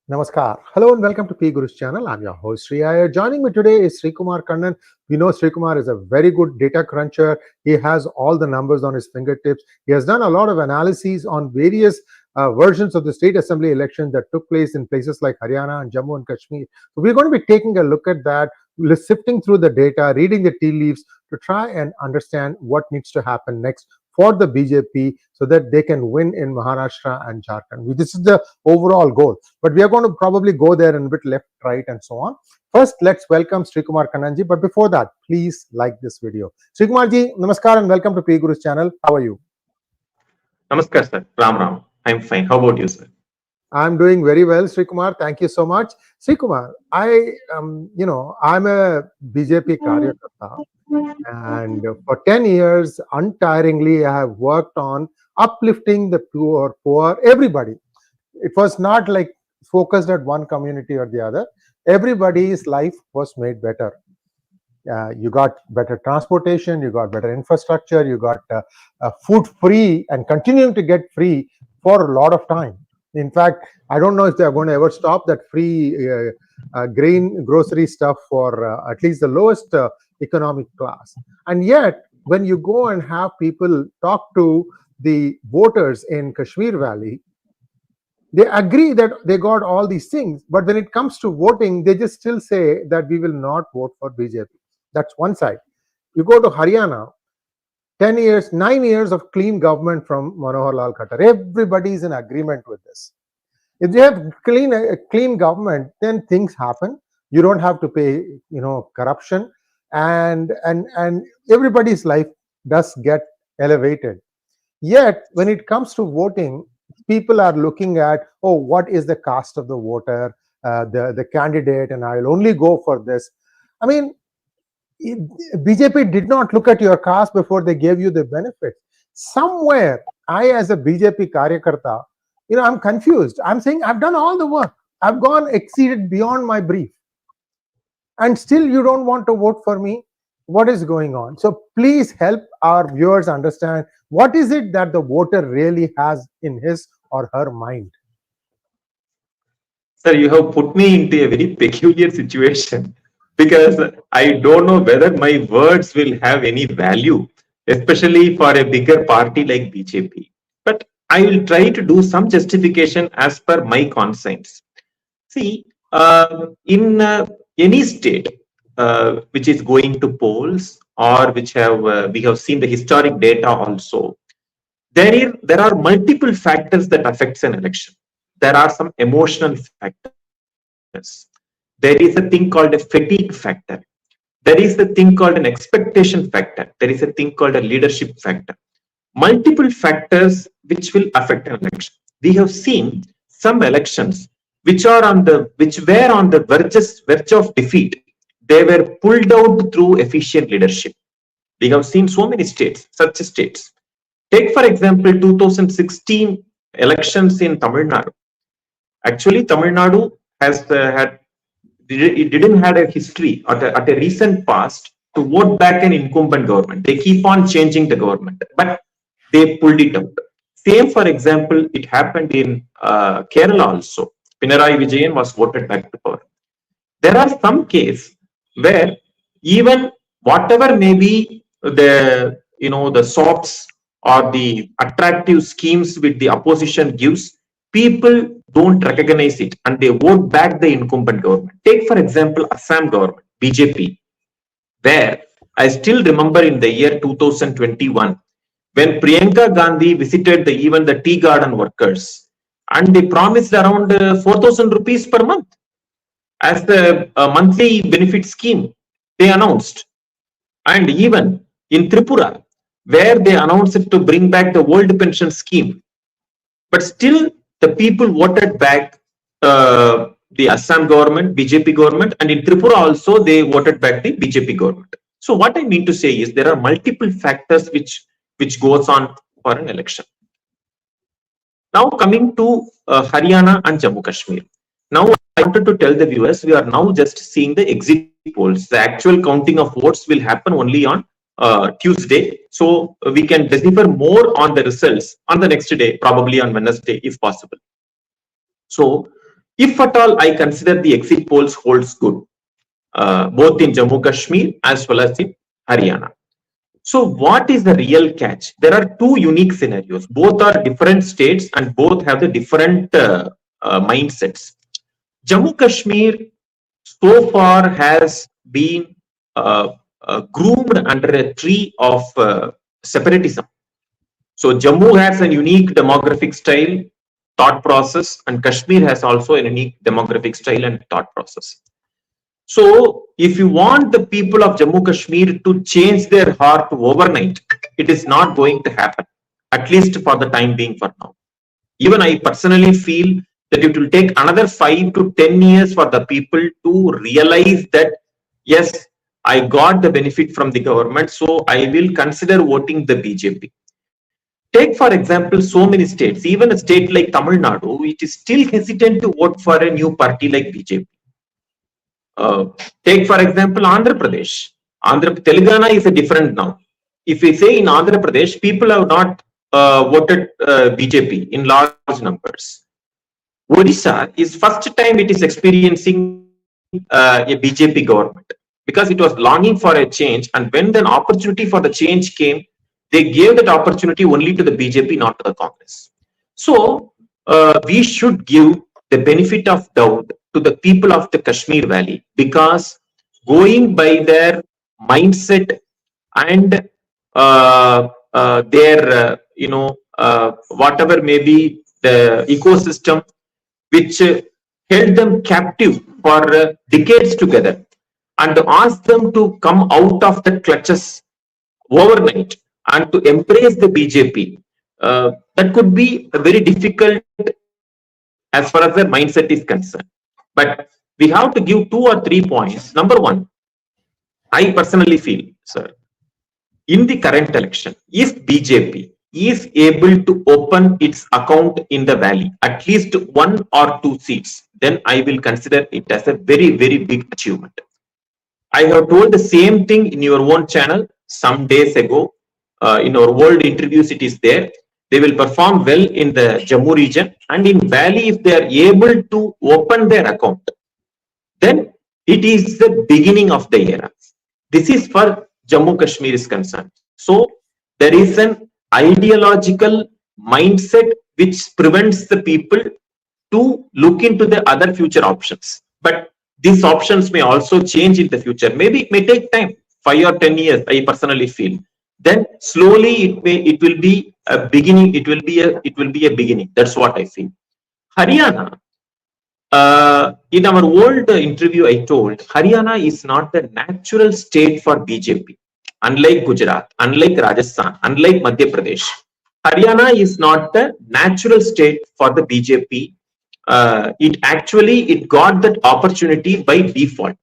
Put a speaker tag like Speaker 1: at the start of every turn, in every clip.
Speaker 1: Namaskar. Hello and welcome to PGurus channel. I'm your host Sree Iyer. Joining me today is Srikumar Kannan. We know Srikumar is a very good data cruncher. He has all the numbers on his fingertips. He has done a lot of analyses on various versions of the state assembly elections that took place in places like Haryana and Jammu and Kashmir. So we're going to be taking a look at that, sifting through the data, reading the tea leaves to try and understand what needs to happen next for the BJP so that they can win in Maharashtra and Jharkhand. This is the overall goal, but we are going to probably go there in a bit left, right, and so on. First, let's welcome Srikumar Kannan. But before that, please like this video. Srikumar ji, namaskar and welcome to PGurus channel. How are you?
Speaker 2: Namaskar, sir. Ram. I'm fine. How about you, sir?
Speaker 1: I'm doing very well, Srikumar. Thank you so much. Srikumar, I'm a BJP karyakarta. And for 10 years, untiringly, I have worked on uplifting the poor, everybody. It was not like focused at one community or the other. Everybody's life was made better. You got better transportation, you got better infrastructure, you got food free and continuing to get free for a lot of time. In fact, I don't know if they're going to ever stop that free grain grocery stuff for at least the lowest economic class. And yet, when you go and have people talk to the voters in Kashmir Valley, they agree that they got all these things, but when it comes to voting, they just still say that we will not vote for BJP. That's one side. You go to Haryana, 9 years of clean government from Manohar Lal Khattar. Everybody is in agreement with this. If you have clean government, then things happen. You don't have to pay, corruption, and everybody's life does get elevated. Yet, when it comes to voting, people are looking at, oh, what is the caste of the voter, the candidate, and I will only go for this. I mean, BJP did not look at your caste before they gave you the benefit. Somewhere, I as a BJP karyakarta, I'm confused. I'm saying I've done all the work. I've exceeded beyond my brief. And still you don't want to vote for me. What is going on? So please help our viewers understand what is it that the voter really has in his or her mind.
Speaker 2: Sir, you have put me into a very peculiar situation because I don't know whether my words will have any value, especially for a bigger party like BJP. But I will try to do some justification as per my conscience. See, in any state which is going to polls or which we have seen the historic data also, there are multiple factors that affects an election. There are some emotional factors. There is a thing called a fatigue factor. There is a thing called an expectation factor. There is a thing called a leadership factor. Multiple factors which will affect an election. We have seen some elections which were on the verge of defeat. They were pulled out through efficient leadership. We have seen so many states, such states. Take for example 2016 elections in Tamil Nadu. Actually, Tamil Nadu didn't have a history at a recent past to vote back an incumbent government. They keep on changing the government, but they pulled it out. Same, for example, it happened in Kerala also. Pinarayi Vijayan was voted back to power. There are some cases where even whatever may be the sops or the attractive schemes which the opposition gives, people don't recognize it and they vote back the incumbent government. Take for example Assam government, BJP, where I still remember in the year 2021 when Priyanka Gandhi visited even the tea garden workers and they promised around 4,000 rupees per month as the monthly benefit scheme they announced. And even in Tripura, where they announced it to bring back the old pension scheme. But still, the people voted back the Assam government, BJP government, and in Tripura also, they voted back the BJP government. So what I mean to say is there are multiple factors which goes on for an election. Now coming to Haryana and Jammu Kashmir. Now I wanted to tell the viewers, we are now just seeing the exit polls. The actual counting of votes will happen only on Tuesday. So we can decipher more on the results on the next day, probably on Wednesday if possible. So if at all I consider the exit polls holds good, both in Jammu Kashmir as well as in Haryana. So what is the real catch? There are two unique scenarios. Both are different states and both have the different mindsets. Jammu Kashmir so far has been groomed under a tree of separatism. So Jammu has a unique demographic style, thought process, and Kashmir has also a unique demographic style and thought process. So if you want the people of Jammu Kashmir to change their heart overnight, it is not going to happen, at least for the time being for now. Even I personally feel that it will take another 5 to 10 years for the people to realize that, yes, I got the benefit from the government, so I will consider voting the BJP. Take, for example, so many states, even a state like Tamil Nadu, it is still hesitant to vote for a new party like BJP. Take, for example, Andhra Pradesh. Telangana is a different now. If we say in Andhra Pradesh, people have not voted BJP in large numbers. Odisha is first time it is experiencing a BJP government because it was longing for a change, and when the opportunity for the change came, they gave that opportunity only to the BJP, not to the Congress. So we should give the benefit of doubt to the people of the Kashmir Valley, because going by their mindset and their whatever may be the ecosystem which held them captive for decades together, and to ask them to come out of the clutches overnight and to embrace the BJP, that could be very difficult as far as their mindset is concerned. But we have to give 2 or 3 points. Number one, I personally feel, sir, in the current election, if BJP is able to open its account in the valley, at least 1 or 2 seats, then I will consider it as a very, very big achievement. I have told the same thing in your own channel some days ago. In our world interviews, it is there. They will perform well in the Jammu region, and in Valley, if they are able to open their account, then it is the beginning of the era. This is for Jammu Kashmir is concerned. So there is an ideological mindset which prevents the people to look into the other future options. But these options may also change in the future. Maybe it may take time, 5 or 10 years, I personally feel. Then slowly it will be a beginning. It will be a beginning. That's what I feel. Haryana, in our old interview, I told Haryana is not the natural state for BJP. Unlike Gujarat, unlike Rajasthan, unlike Madhya Pradesh, Haryana is not the natural state for the BJP. It got that opportunity by default.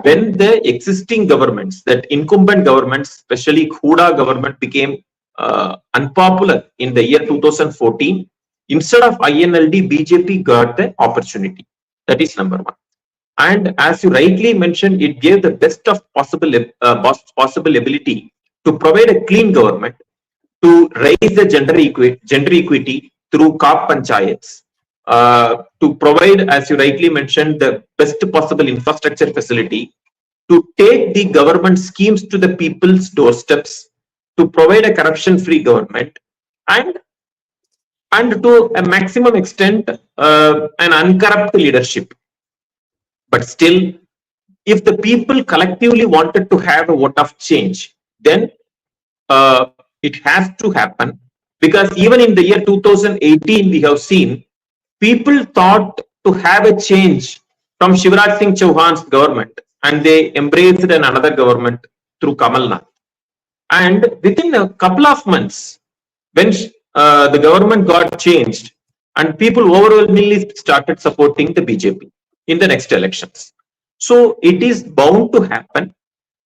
Speaker 2: When the existing governments, that incumbent governments, especially 𝗒𝗄𝗏 government, became unpopular in the year 2014, instead of INLD, BJP got the opportunity. That is number one. And as you rightly mentioned, it gave the best of possible ability to provide a clean government, to raise the gender equity through COP panchayats, to provide, as you rightly mentioned, the best possible infrastructure facility, to take the government schemes to the people's doorsteps, to provide a corruption-free government, and to a maximum extent an uncorrupt leadership. But still, if the people collectively wanted to have a vote of change, then it has to happen, because even in the year 2018, we have seen people thought to have a change from Shivraj Singh Chauhan's government, and they embraced another government through Kamal Nath. And within a couple of months, when the government got changed, and people overwhelmingly started supporting the BJP in the next elections. So it is bound to happen,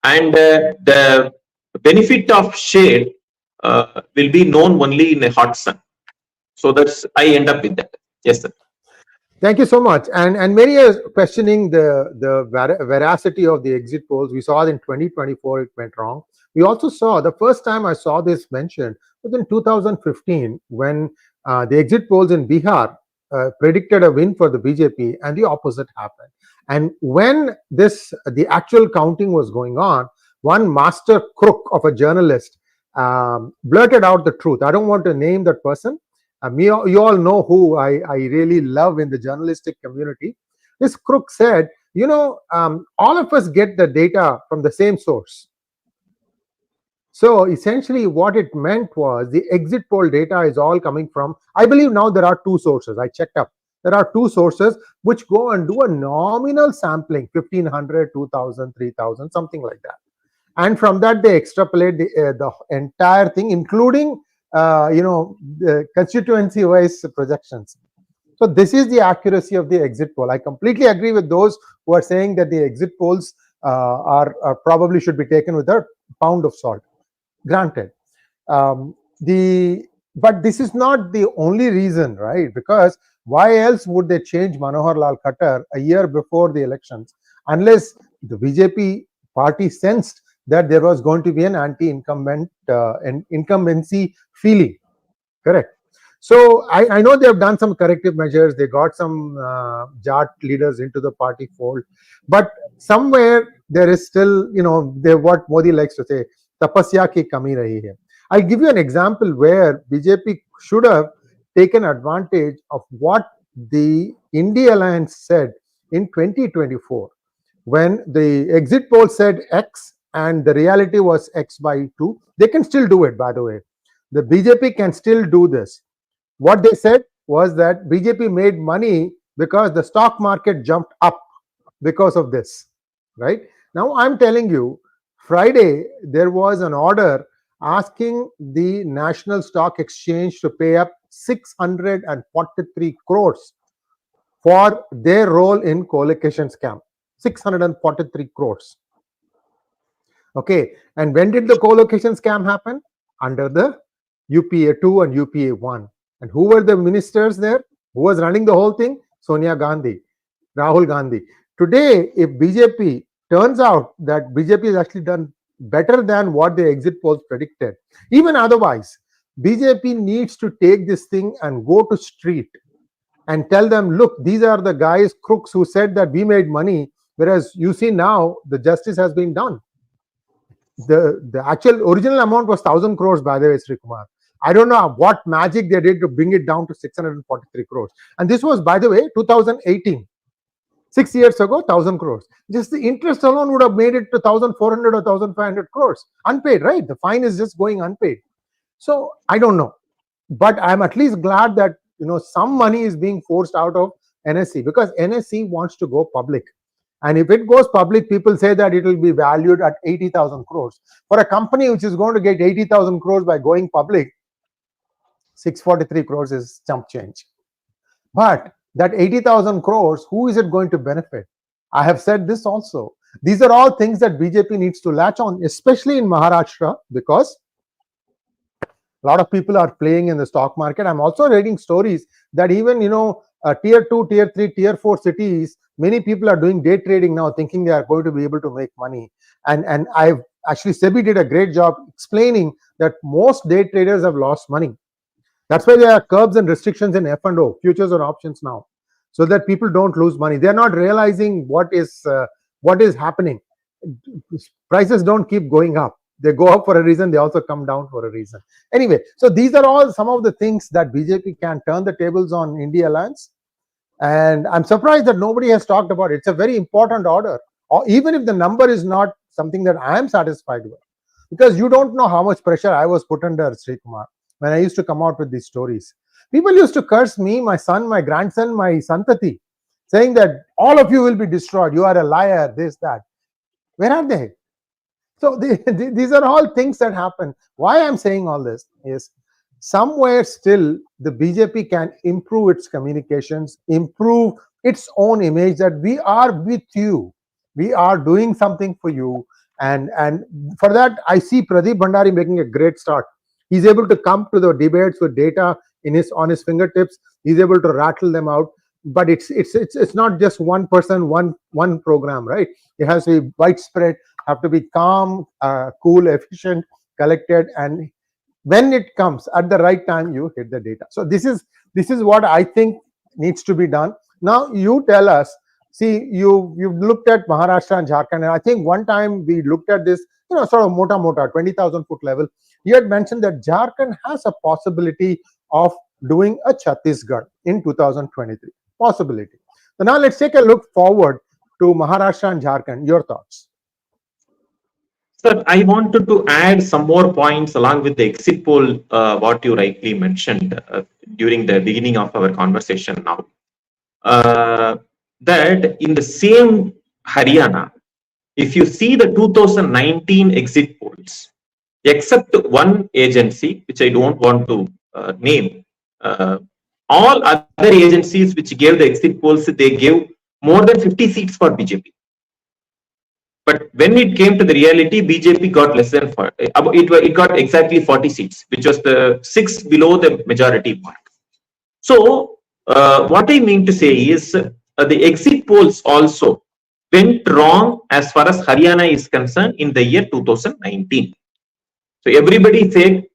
Speaker 2: and the benefit of shade will be known only in a hot sun. So that's, I end up with that. Yes, sir.
Speaker 1: Thank you so much. And many are questioning the veracity of the exit polls. We saw in 2024 it went wrong. We also saw, the first time I saw this mentioned was in 2015, when the exit polls in Bihar predicted a win for the BJP, and the opposite happened. And when the actual counting was going on, one master crook of a journalist blurted out the truth. I don't want to name that person. You all know who I really love in the journalistic community. This crook said, all of us get the data from the same source. So essentially what it meant was the exit poll data is all coming from, I believe now there are two sources. I checked up. There are two sources which go and do a nominal sampling, 1,500, 2,000, 3,000, something like that. And from that, they extrapolate the entire thing, including, the constituency-wise projections. So this is the accuracy of the exit poll. I completely agree with those who are saying that the exit polls are probably should be taken with a pound of salt. Granted, but this is not the only reason, right? Because why else would they change Manohar Lal Khattar a year before the elections, unless the BJP party sensed that there was going to be an incumbency feeling, correct? So I know they have done some corrective measures. They got some Jat leaders into the party fold, but somewhere there is still, what Modi likes to say, tapasya ki kami rahi hai. I'll give you an example where BJP should have taken advantage of what the India Alliance said in 2024, when the exit poll said X and the reality was X by 2. They can still do it, by the way. The BJP can still do this. What they said was that BJP made money because the stock market jumped up because of this, right? Now I'm telling you, Friday there was an order asking the National Stock Exchange to pay up 643 crores for their role in co-location scam. 643 crores. Okay, and when did the co-location scam happen? Under the UPA 2 and UPA 1. And who were the ministers there? Who was running the whole thing? Sonia Gandhi, Rahul Gandhi. Today, if BJP turns out that BJP has actually done better than what the exit polls predicted, even otherwise, BJP needs to take this thing and go to street and tell them, look, these are the guys, crooks, who said that we made money, whereas you see now the justice has been done. The actual original amount was 1,000 crores, by the way, Srikumar. I don't know what magic they did to bring it down to 643 crores. And this was, by the way, 2018. 6 years ago, 1,000 crores. Just the interest alone would have made it to 1,400 or 1,500 crores. Unpaid, right? The fine is just going unpaid. So I don't know. But I'm at least glad that, some money is being forced out of NSE, because NSE wants to go public. And if it goes public, people say that it will be valued at 80,000 crores. For a company which is going to get 80,000 crores by going public, 643 crores is chump change. But that 80,000 crores, who is it going to benefit? I have said this also. These are all things that BJP needs to latch on, especially in Maharashtra, because a lot of people are playing in the stock market. I'm also reading stories that even, tier 2, tier 3, tier 4 cities, many people are doing day trading now, thinking they are going to be able to make money. And I've actually, SEBI did a great job explaining that most day traders have lost money. That's why there are curbs and restrictions in F&O, futures and options now, so that people don't lose money. They're not realizing what is happening. Prices don't keep going up. They go up for a reason. They also come down for a reason. Anyway, so these are all some of the things that BJP can turn the tables on India Alliance. And I'm surprised that nobody has talked about it. It's a very important order, or even if the number is not something that I am satisfied with, because you don't know how much pressure I was put under, Srikumar, when I used to come out with these stories. People used to curse me, my son, my grandson, my santati, saying that all of you will be destroyed. You are a liar, this, that. Where are they? So these are all things that happen. Why I'm saying all this is, somewhere still the BJP can improve its communications, improve its own image, that we are with you, we are doing something for you. And for that, I see Pradeep Bhandari making a great start. He's able to come to the debates with data on his fingertips. He's able to rattle them out. But it's not just one person, one program, right? It has to be widespread, have to be calm, cool, efficient, collected, and when it comes at the right time, you hit the data. So this is what I think needs to be done. Now you tell us, see, you've looked at Maharashtra and Jharkhand, and I think one time we looked at this, sort of mota 20,000 foot level. You had mentioned that Jharkhand has a possibility of doing a Chhattisgarh in 2023. Possibility. So now let's take a look forward to Maharashtra and Jharkhand. Your thoughts?
Speaker 2: Sir, I wanted to add some more points along with the exit poll, what you rightly mentioned during the beginning of our conversation now. That in the same Haryana, if you see the 2019 exit polls, except one agency, which I don't want to name, all other agencies which gave the exit polls, they gave more than 50 seats for BJP. But when it came to the reality, BJP got less than it got exactly 40 seats, which was the 6 below the majority mark. So what I mean to say is the exit polls also went wrong as far as Haryana is concerned in the year 2019. So everybody said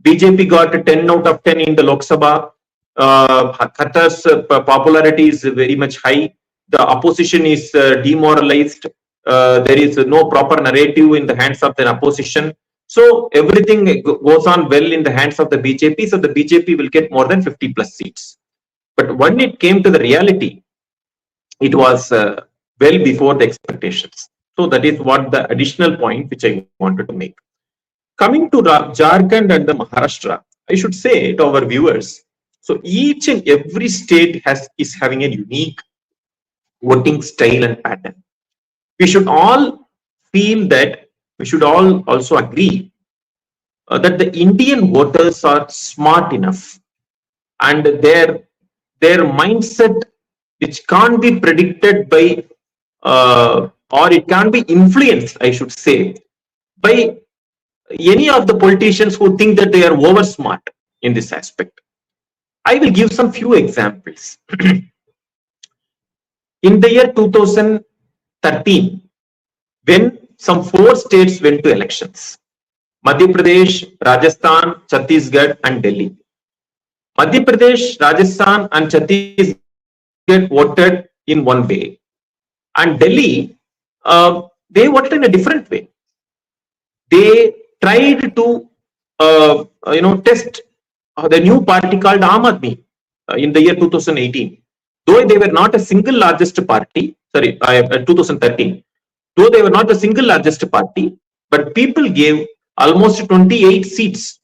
Speaker 2: BJP got a 10 out of 10 in the Lok Sabha. Khattar's popularity is very much high. The opposition is demoralized. There is no proper narrative in the hands of the opposition. So everything goes on well in the hands of the BJP. So the BJP will get more than 50 plus seats. But when it came to the reality, it was well before the expectations. So that is what the additional point which I wanted to make. Coming to Jharkhand and the Maharashtra, I should say to our viewers, so each and every state is having a unique voting style and pattern. We should all feel that, we should all also agree that the Indian voters are smart enough and their mindset, which can't be predicted by or it can't be influenced, I should say, by any of the politicians who think that they are over smart in this aspect. I will give some few examples. In the year 2013, when some 4 states went to elections, Madhya Pradesh, Rajasthan, Chhattisgarh and Delhi. Madhya Pradesh, Rajasthan and Chhattisgarh voted in one way, and Delhi, they voted in a different way. They tried to test the new party called Aam Aadmi in the year 2018. Though they were not a single largest party, 2013, though they were not the single largest party, but people gave almost 28 seats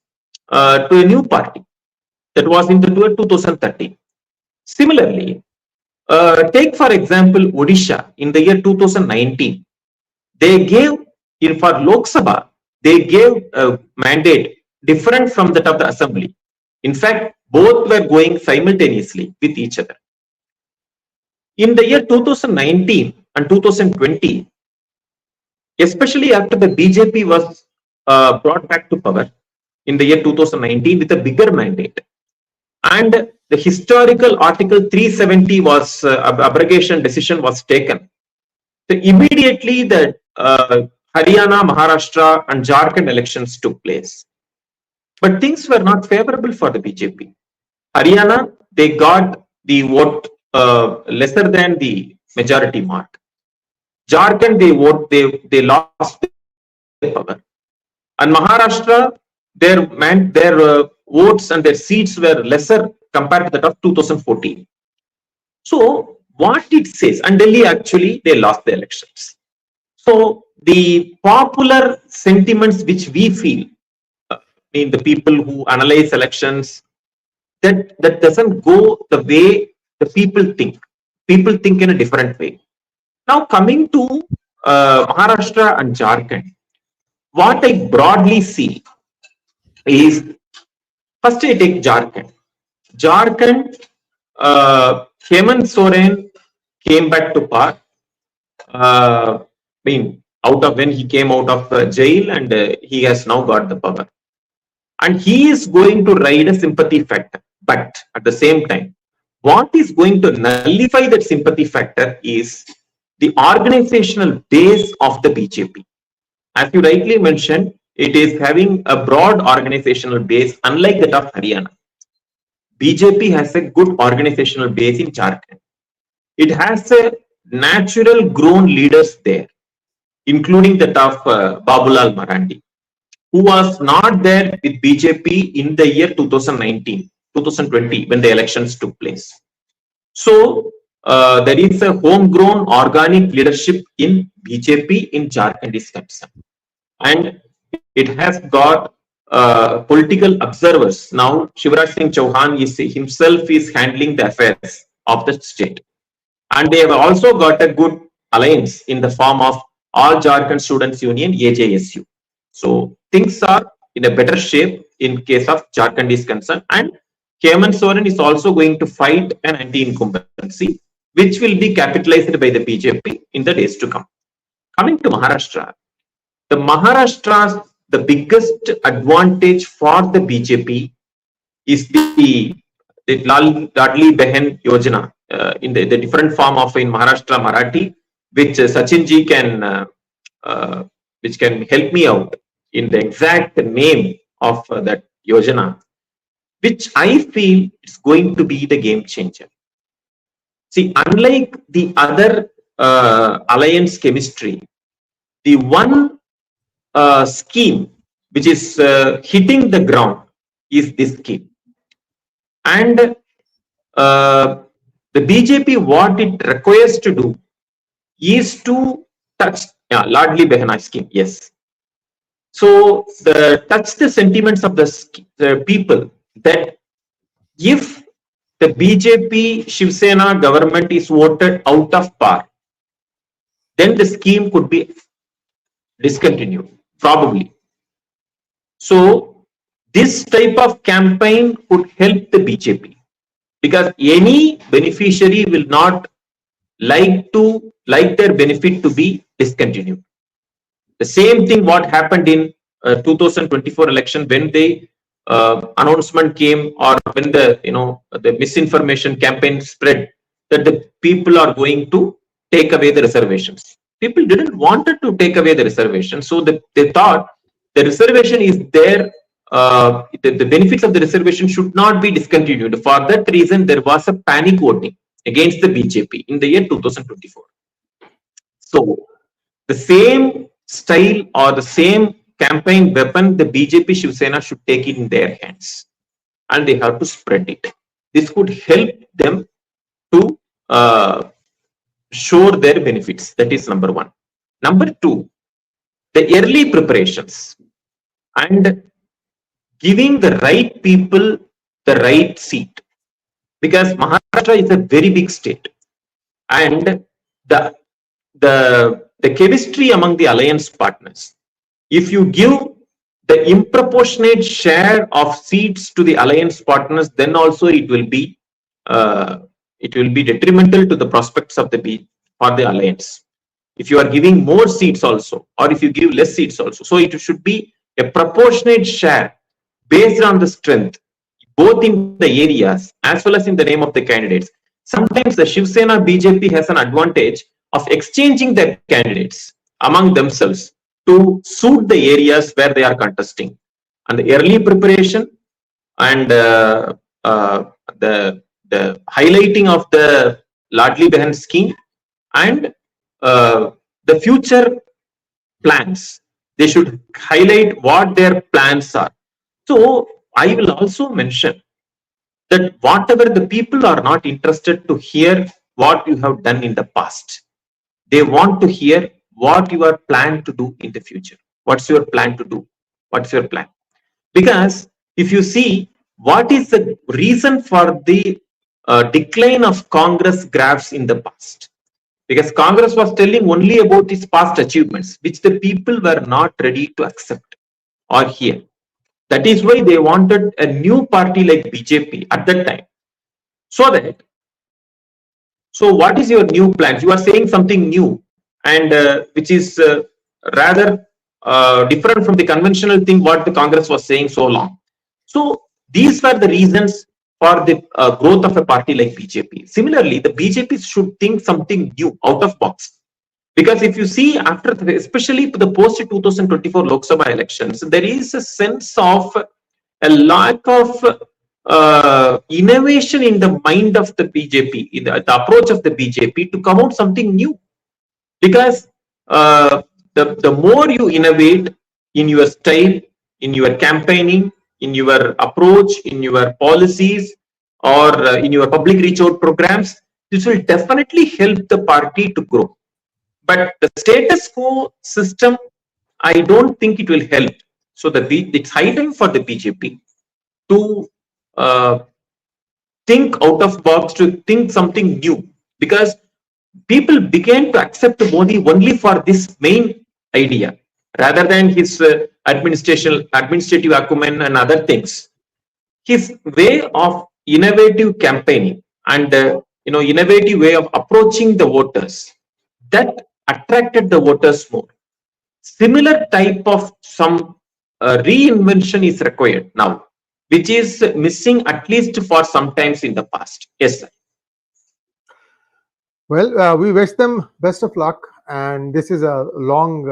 Speaker 2: to a new party. That was in the year 2013. Similarly, take for example Odisha in the year 2019. They gave, for Lok Sabha, they gave a mandate different from that of the assembly. In fact, both were going simultaneously with each other. In the year 2019 and 2020, especially after the BJP was brought back to power in the year 2019 with a bigger mandate, and the historical Article 370 was abrogation decision was taken. So immediately the Haryana, Maharashtra and Jharkhand elections took place. But things were not favorable for the BJP. Haryana, they got the vote lesser than the majority mark. Jharkhand, they lost their power. And Maharashtra, their votes and their seats were lesser compared to that of 2014. So what it says, and Delhi actually, they lost the elections. So the popular sentiments which we feel, in the people who analyze elections, that doesn't go the way the people think. People think in a different way. Now coming to Maharashtra and Jharkhand, what I broadly see is, first I take Jharkhand. Jharkhand, Hemant Soren came back to power. Out of when he came out of jail, and he has now got the power. And he is going to ride a sympathy factor. But at the same time, what is going to nullify that sympathy factor is the organizational base of the BJP. As you rightly mentioned, it is having a broad organizational base, unlike that of Haryana. BJP has a good organizational base in Jharkhand. It has a natural grown leaders there, including that of Babulal Marandi, who was not there with BJP in the year 2019, 2020 when the elections took place. So there is a homegrown organic leadership in BJP in Jharkhand is concerned. And it has got political observers. Now Shivraj Singh Chauhan himself is handling the affairs of the state. And they have also got a good alliance in the form of All Jharkhand Students Union, AJSU. So things are in a better shape in case of Jharkhand is concerned. And Hemant Soren is also going to fight an anti-incumbency, which will be capitalized by the BJP in the days to come. Coming to Maharashtra, the biggest advantage for the BJP is the 𝗣𝗚𝘅 𝗢𝗚𝘀𝗍𝗔 in the different form of in Maharashtra Marathi, which Sachinji which can help me out in the exact name of that Yojana, which I feel is going to be the game changer. See, unlike the other alliance chemistry, the one scheme which is hitting the ground is this scheme. And the BJP, what it requires to do is to touch 𝗣𝗚𝘅 𝗢𝗍𝗆 scheme. Yes. So touch the sentiments of the people that if the BJP Shiv Sena government is voted out of power, then the scheme could be discontinued, probably. So this type of campaign could help the BJP, because any beneficiary will not like their benefit to be discontinued. The same thing what happened in 2024 election when the announcement came, or when the misinformation campaign spread that the people are going to take away the reservations. People didn't want to take away the reservation, so they thought the reservation is there. The benefits of the reservation should not be discontinued. For that reason, there was a panic voting against the BJP in the year 2024. So the same style or the same campaign weapon, the BJP Shiv Sena should take it in their hands, and they have to spread it. This could help them to show their benefits. That is number one. Number two, the early preparations and giving the right people the right seat, because Maharashtra is a very big state, and the chemistry among the alliance partners, if you give the improportionate share of seats to the alliance partners, then also it will be detrimental to the prospects of the alliance. If you are giving more seats also, or if you give less seats also, so it should be a proportionate share based on the strength, both in the areas as well as in the name of the candidates. Sometimes the Shiv Sena BJP has an advantage of exchanging the candidates among themselves to suit the areas where they are contesting. And the early preparation and the highlighting of the 𝗣𝗅 𝗢𝗍𝗆 scheme and the future plans, they should highlight what their plans are. So I will also mention that whatever the people are not interested to hear what you have done in the past, they want to hear what you are planned to do in the future. What's your plan to do? What's your plan? Because if you see what is the reason for the decline of Congress graphs in the past, because Congress was telling only about its past achievements, which the people were not ready to accept or hear. That is why they wanted a new party like BJP at that time. So what is your new plans? You are saying something new, and which is rather different from the conventional thing what the Congress was saying so long. So these were the reasons for the growth of a party like BJP. Similarly, the BJP should think something new, out of box. Because if you see after, especially the post-2024 Lok Sabha elections, there is a sense of a lack of innovation in the mind of the BJP, in the approach of the BJP to come out something new. Because the more you innovate in your style, in your campaigning, in your approach, in your policies, or in your public reach out programs, this will definitely help the party to grow. But the status quo system, I don't think it will help. So it's high time for the BJP to think out of box, to think something new, because people began to accept Modi only for this main idea, rather than his administrative acumen and other things. His way of innovative campaigning and innovative way of approaching the voters, that attracted the voters more. Similar type of some reinvention is required now, which is missing at least for some times in the past. Yes, sir.
Speaker 1: Well, we wish them best of luck, and this is a long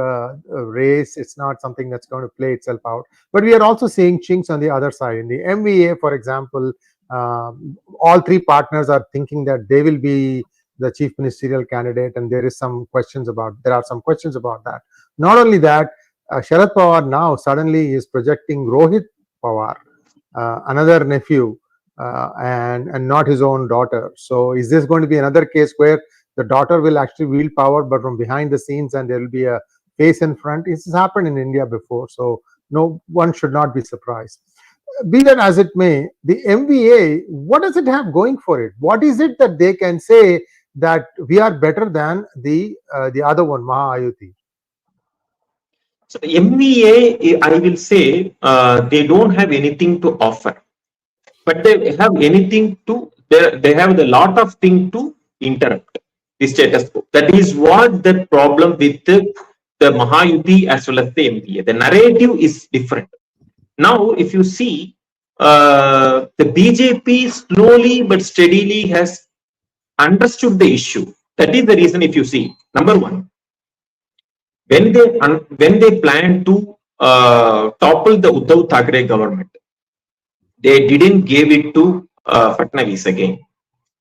Speaker 1: race. It's not something that's going to play itself out. But we are also seeing chinks on the other side. In the MVA, for example, all three partners are thinking that they will be the chief ministerial candidate, and there are some questions about that. Not only that, Sharad Pawar now suddenly is projecting Rohit Pawar, another nephew, and not his own daughter. So is this going to be another case where the daughter will actually wield power, but from behind the scenes, and there will be a face in front? This has happened in India before, so no one should not be surprised. Be that as it may, the MVA, what does it have going for it? What is it that they can say that we are better than the other one, Maha-Ayuti?
Speaker 2: So MVA, I will say, they don't have anything to offer, but they have anything to. They have a lot of things to interrupt the status quo. That is what the problem with the Maha-Ayuti as well as the MVA. The narrative is different. Now, if you see, the BJP slowly but steadily has understood the issue. That is the reason. If you see, number one, when they planned to topple the Uddhav Thackrey government, they didn't give it to Fadnavis again.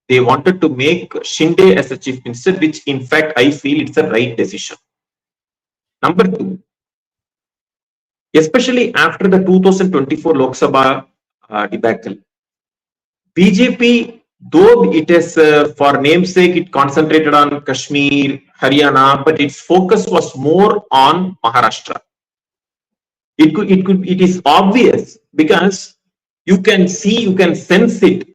Speaker 2: They wanted to make Shinde as the chief minister, which in fact I feel it's the right decision. Number two, especially after the 2024 Lok Sabha debacle, BJP, though it is for namesake, it concentrated on Kashmir, Haryana, but its focus was more on Maharashtra. It is obvious because you can see, you can sense it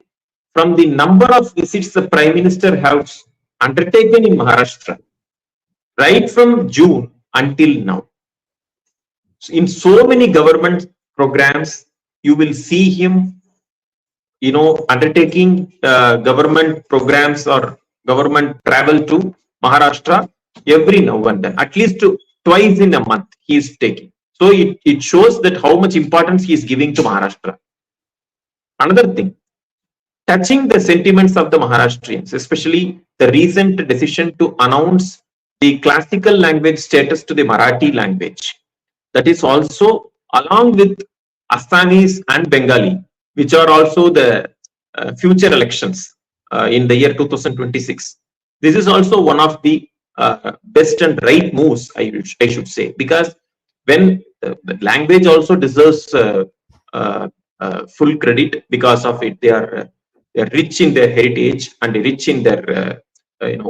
Speaker 2: from the number of visits the Prime Minister has undertaken in Maharashtra, right from June until now. In so many government programs, you will see him, undertaking government programs or government travel to Maharashtra every now and then, at least twice in a month he is taking. So it shows that how much importance he is giving to Maharashtra. Another thing, touching the sentiments of the Maharashtrians, especially the recent decision to announce the classical language status to the Marathi language. That is also along with Assamese and Bengali, which are also the future elections in the year 2026. This is also one of the best and right moves, I should say, because when the language also deserves full credit because of it, they are rich in their heritage and rich in their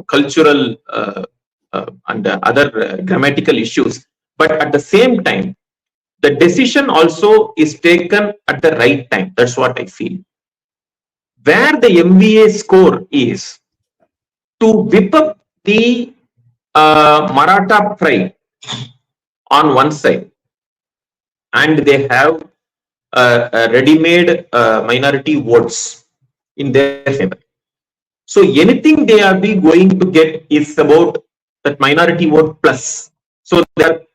Speaker 2: cultural and other grammatical issues. But at the same time, the decision also is taken at the right time. That's what I feel. Where the MVA score is to whip up the Maratha pride on one side, and they have ready-made minority votes in their favor. So anything they are going to get is about that minority vote plus. So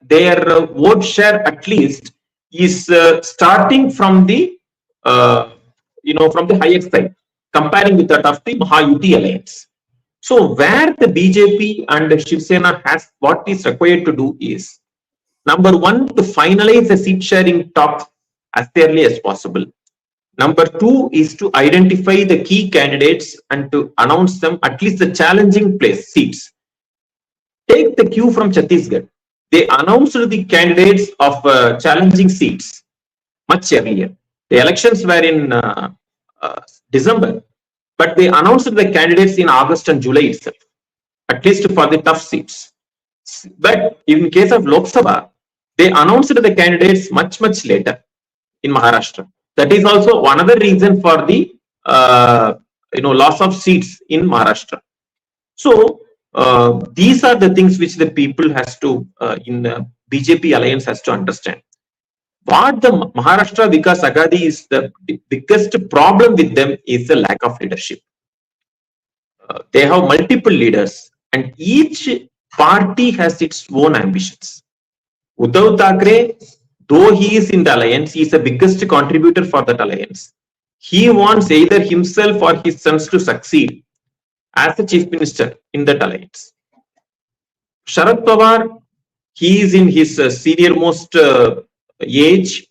Speaker 2: their vote share at least is starting from the from the higher side, comparing with that of the Maha-Ayuti alliance. So where the BJP and the Shiv Sena has what is required to do is, number one, to finalize the seat sharing talk as early as possible. Number two is to identify the key candidates and to announce them at least the challenging place seats. Take the cue from Chhattisgarh. They announced the candidates of challenging seats much earlier. The elections were in December, but they announced the candidates in August and July itself, at least for the tough seats. But in case of Lok Sabha, they announced the candidates much later in Maharashtra. That is also another reason for the loss of seats in Maharashtra. So these are the things which the people has to in the BJP alliance has to understand. What the Maharashtra Vikas Aghadi is the biggest problem with them is the lack of leadership. They have multiple leaders and each party has its own ambitions. Uddhav Thackeray, though he is in the alliance, he is the biggest contributor for that alliance. He wants either himself or his sons to succeed as the chief minister in that alliance. Sharad Pawar, he is in his senior-most age.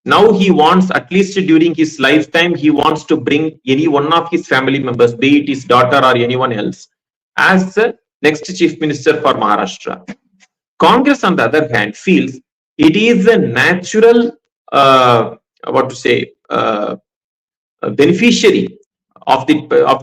Speaker 2: Now he wants, at least during his lifetime, he wants to bring any one of his family members, be it his daughter or anyone else, as the next chief minister for Maharashtra. Congress, on the other hand, feels it is a natural, beneficiary of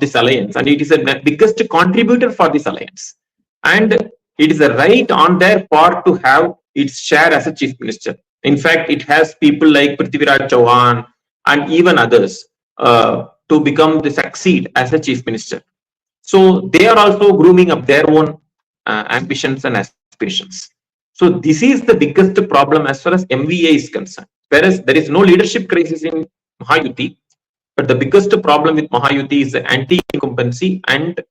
Speaker 2: this alliance, and it is the biggest contributor for this alliance, and it is a right on their part to have its share as a chief minister. In fact, it has people like PVR Narsimha Rao and even others to become the succeed as a chief minister. So they are also grooming up their own ambitions and aspirations. So this is the biggest problem as far as MVA is concerned. Whereas there is no leadership crisis in Mahayuti, but the biggest problem with Mahayuti is the anti-incumbency and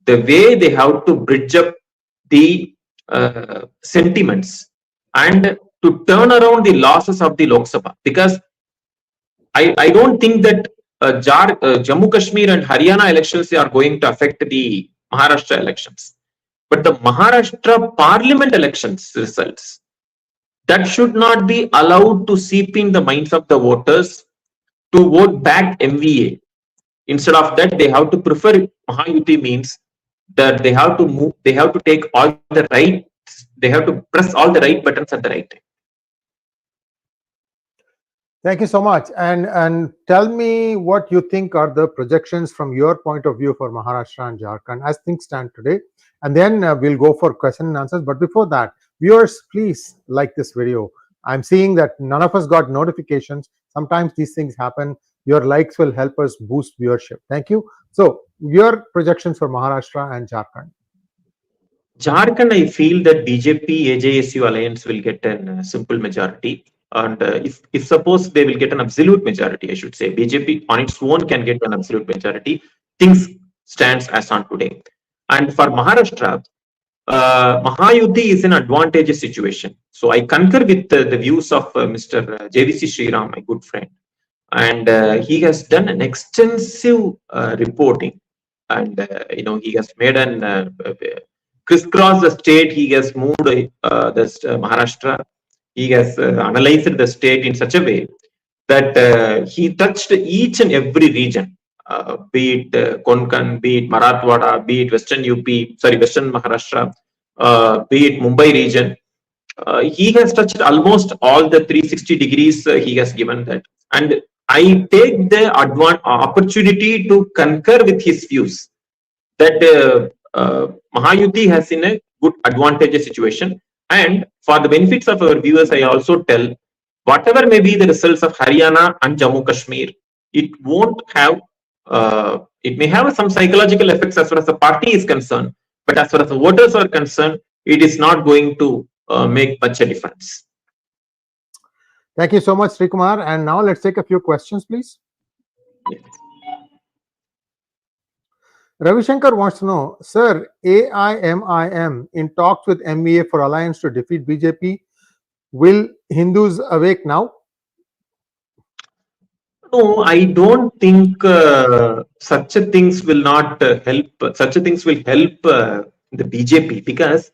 Speaker 2: the way they have to bridge up the sentiments and to turn around the losses of the Lok Sabha. Because I don't think that Jammu Kashmir and Haryana elections are going to affect the Maharashtra elections. But the Maharashtra parliament elections results, that should not be allowed to seep in the minds of the voters to vote back MVA. Instead of that, they have to prefer Mahayuti, means that they have to move, they have to take all the right, they have to press all the right buttons at the right time.
Speaker 1: Thank you so much. And tell me what you think are the projections from your point of view for Maharashtra and Jharkhand as things stand today. And then we'll go for question and answers. But before that, viewers, please like this video. I'm seeing that none of us got notifications. Sometimes these things happen. Your likes will help us boost viewership. Thank you. So your projections for Maharashtra and Jharkhand.
Speaker 2: Jharkhand, I feel that BJP AJSU alliance will get a simple majority. And if suppose they will get an absolute majority, I should say, BJP on its own can get an absolute majority. Things stands as on today. And for Maharashtra, Mahayuti is an advantageous situation. So I concur with the views of Mr. 𝗤𝗍𝐶 Sriram, my good friend. And he has done an extensive reporting. And, he has made an crisscross the state. He has moved Maharashtra. He has analyzed the state in such a way that he touched each and every region, be it Konkan, be it Marathwada, be it Western Maharashtra, be it Mumbai region. He has touched almost all the 360 degrees. He has given that. And I take the opportunity to concur with his views that Mahayuti has in a good advantageous situation. And for the benefits of our viewers, I also tell, whatever may be the results of Haryana and Jammu Kashmir, it won't have, it may have some psychological effects as far as the party is concerned, but as far as the voters are concerned, it is not going to make much a difference.
Speaker 1: Thank you so much, Srikumar. And now let's take a few questions, please.
Speaker 2: Yes.
Speaker 1: Ravi Shankar wants to know, sir, AIMIM in talks with MVA for alliance to defeat BJP. Will Hindus awake now?
Speaker 2: No, I don't think such things will not help. Such things will help the BJP, because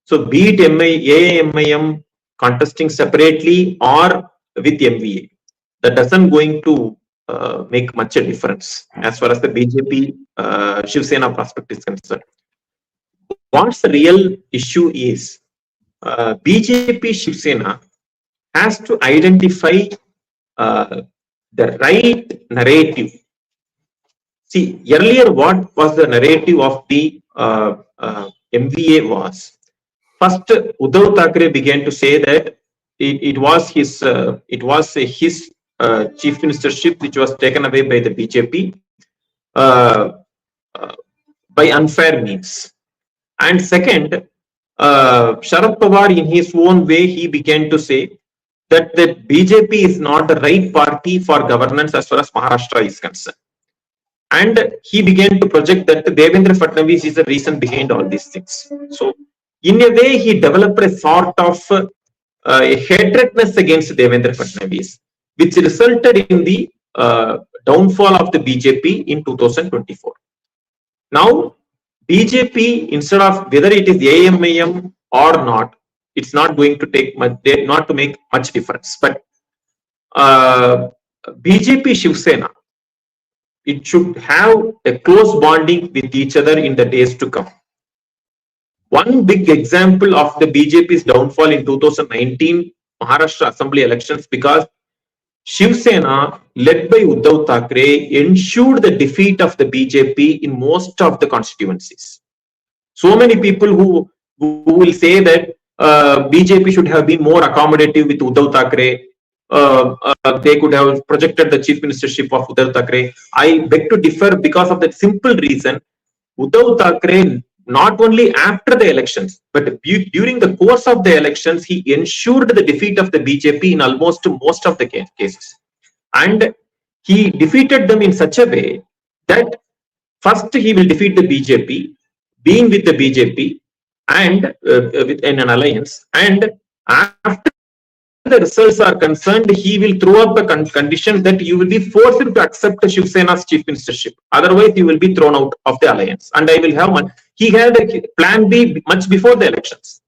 Speaker 2: so be it AIMIM contesting separately or with MVA, that doesn't going to make much a difference as far as the BJP Shiv Sena prospect is concerned. What's the real issue is BJP Shiv Sena has to identify the right narrative. See, earlier what was the narrative of the MVA was, first Uddhav Thackeray began to say that it was his chief ministership which was taken away by the BJP by unfair means. And second, Sharad Pawar in his own way he began to say that the BJP is not the right party for governance as far as Maharashtra is concerned. And he began to project that Devendra Fadnavis is the reason behind all these things. So, in a way, he developed a sort of a hatredness against Devendra Fadnavis, which resulted in the downfall of the BJP in 2024. Now, BJP, instead of whether it is AIMIM or not, it's not going to take much, not to make much difference. But BJP Shiv Sena, it should have a close bonding with each other in the days to come. One big example of the BJP's downfall in 2019 Maharashtra Assembly elections, because Shiv Sena, led by Uddhav Thackeray, ensured the defeat of the BJP in most of the constituencies. So many people who will say that BJP should have been more accommodative with Uddhav Thackeray, they could have projected the chief ministership of Uddhav Thackeray. I beg to differ because of that simple reason. Uddhav Thackeray, not only after the elections, but during the course of the elections, he ensured the defeat of the BJP in almost most of the cases. And he defeated them in such a way that first he will defeat the BJP, being with the BJP and in an alliance, and after the results are concerned, he will throw up a condition that you will be forced to accept Shiv Sena's chief ministership. Otherwise, you will be thrown out of the alliance. And I will have one. He had a plan B much before the elections.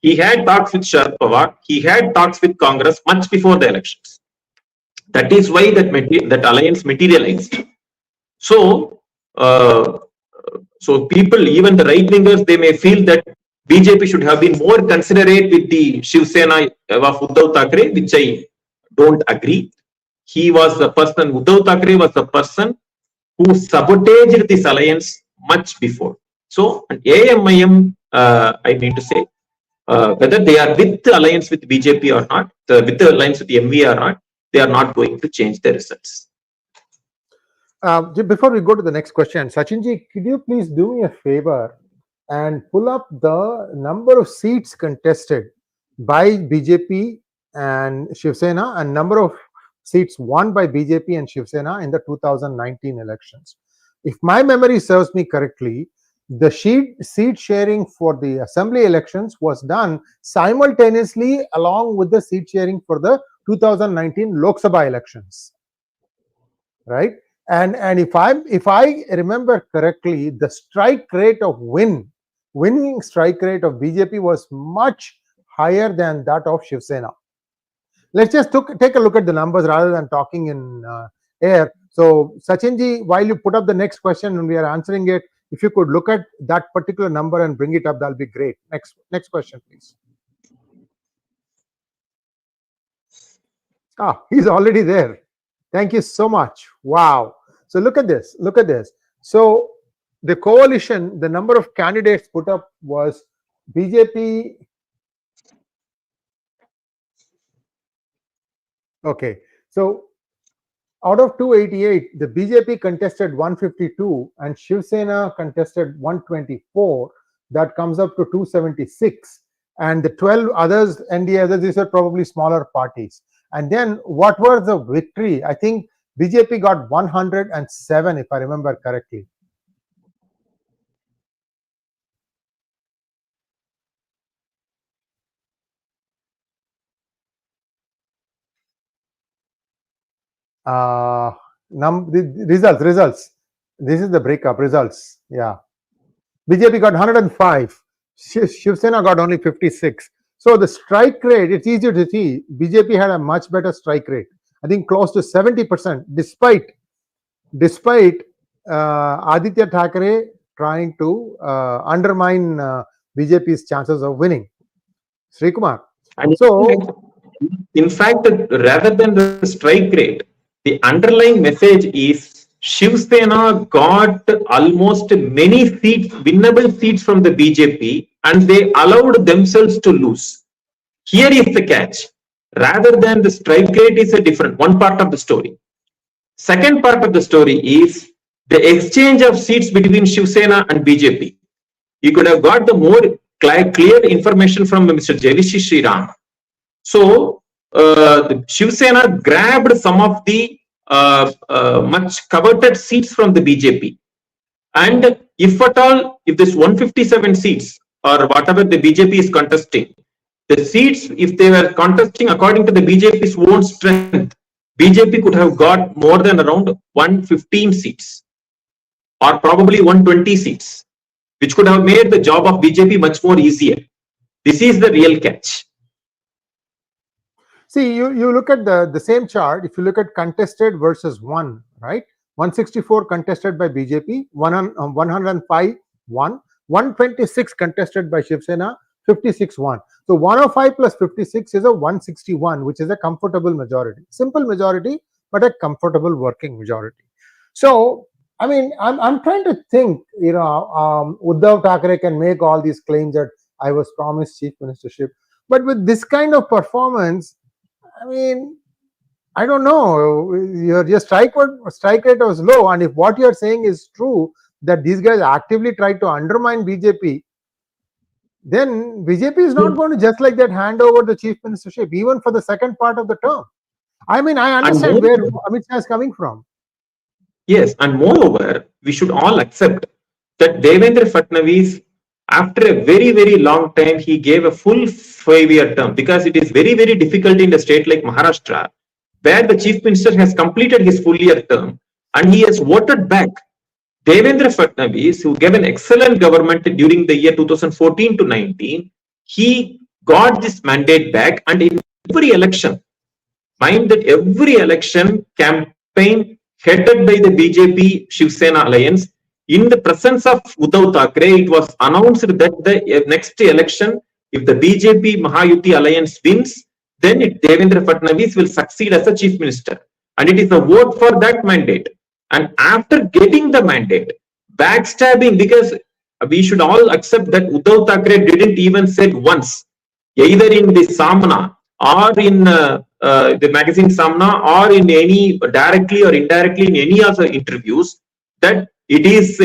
Speaker 2: He had talks with Sharad Pawar. He had talks with Congress much before the elections. That is why that alliance materialized. So, so people, even the right wingers, they may feel that BJP should have been more considerate with the Shiv Sena of Uddhav Thackeray, which I don't agree. He was the person, Uddhav Thackeray was the person who sabotaged this alliance much before. So, AIMIM, I mean to say, whether they are with the alliance with BJP or not, with the alliance with the MV or not, they are not going to change the results.
Speaker 1: Before we go to the next question, Sachinji, could you please do me a favor and pull up the number of seats contested by BJP and Shiv Sena and number of seats won by BJP and Shiv Sena in the 2019 elections. If my memory serves me correctly, the seat sharing for the assembly elections was done simultaneously along with the seat sharing for the 2019 Lok Sabha elections, right? And if I remember correctly, the strike rate of winning strike rate of BJP was much higher than that of Shiv Sena. Let's just take a look at the numbers rather than talking in air. So, Sachinji, while you put up the next question and we are answering it, if you could look at that particular number and bring it up, that'll be great. Next question, please. Ah, he's already there. Thank you so much. Wow. So look at this. Look at this. So the coalition, the number of candidates put up was BJP. Okay. So out of 288, the BJP contested 152 and Shiv Sena contested 124. That comes up to 276. And the 12 others, NDA others, these are probably smaller parties. And then what was the victory? I think BJP got 107, if I remember correctly. The results. This is the breakup results. Yeah. BJP got 105. Shiv Sena got only 56. So the strike rate, it's easy to see. BJP had a much better strike rate. I think close to 70%, despite Aditya Thackeray trying to undermine BJP's chances of winning. Srikumar.
Speaker 2: And
Speaker 1: so,
Speaker 2: in fact, rather than the strike rate, the underlying message is Shiv Sena got almost many seats, winnable seats from the BJP, and they allowed themselves to lose. Here is the catch. Rather than the strike rate is a different one part of the story. Second part of the story is the exchange of seats between Shiv Sena and BJP. You could have got the more clear information from Mr. 𝗤𝙬𝙬 Sriram. So, the Shiv Sena grabbed some of the much coveted seats from the BJP. And if at all, if this 157 seats or whatever the BJP is contesting, the seats, if they were contesting according to the BJP's own strength, BJP could have got more than around 115 seats or probably 120 seats, which could have made the job of BJP much more easier. This is the real catch.
Speaker 1: See, you look at the same chart. If you look at contested versus won, right? 164 contested by BJP, 105 won, 126 contested by Shiv Sena, 56 won. So 105 plus 56 is a 161, which is a comfortable majority. Simple majority, but a comfortable working majority. So, I mean, I'm trying to think, Uddhav Thackeray can make all these claims that I was promised chief ministership, but with this kind of performance, I mean, I don't know. Your strike rate was low, and if what you're saying is true, that these guys actively tried to undermine BJP, then BJP is not going to just like that hand over the chief ministership, even for the second part of the term. I mean, I understand where Amit Shah is coming from.
Speaker 2: Yes, and moreover, we should all accept that Devendra Fadnavis, after a very, very long time, he gave a full 5-year term, because it is very, very difficult in a state like Maharashtra, where the chief minister has completed his full-year term and he has voted back. Devendra Fadnavis, who gave an excellent government during the year 2014 to 19, he got this mandate back, and in every election, mind that every election campaign headed by the BJP Shiv Sena alliance, in the presence of Uddhav Thackeray, it was announced that the next election, if the BJP Mahayuti alliance wins, then Devendra Fadnavis will succeed as a chief minister. And it is a vote for that mandate. And after getting the mandate, backstabbing, because we should all accept that Uddhav Thackeray didn't even say once, either in the Samna or in the magazine Samna or in any directly or indirectly in any other interviews, that it is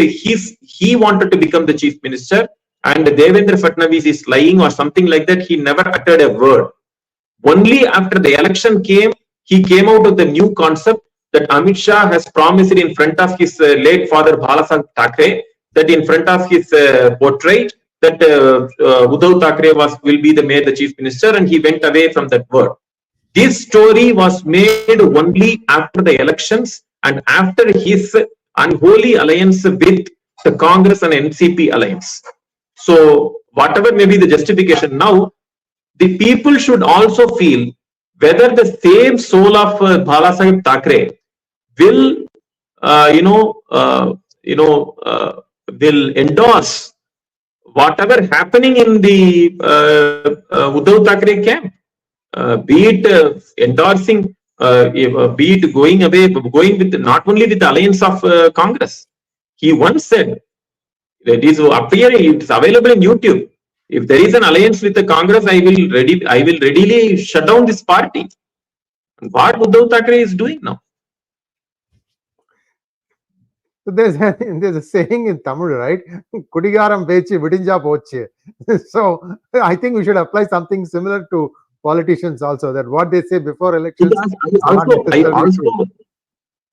Speaker 2: he wanted to become the chief minister and Devendra Fadnavis is lying or something like that. He never uttered a word. Only after the election came, he came out with the new concept that Amit Shah has promised in front of his late father Balasaheb Thackeray, that in front of his portrait, that Uddhav Thackeray will be made the chief minister, and he went away from that word. This story was made only after the elections and after his unholy alliance with the Congress and NCP alliance. So whatever may be the justification now, the people should also feel whether the same soul of Balasaheb Thackeray will, will endorse whatever happening in the Uddhav Thackeray camp, be it endorsing, be it going with not only with the alliance of Congress. He once said, it is available in YouTube. If there is an alliance with the Congress, I will readily shut down this party. What Uddhav Thackeray is doing now?
Speaker 1: So there's a saying in Tamil, right? Kudigaram pechi vidinja poche. So I think we should apply something similar to politicians also, that what they say before elections.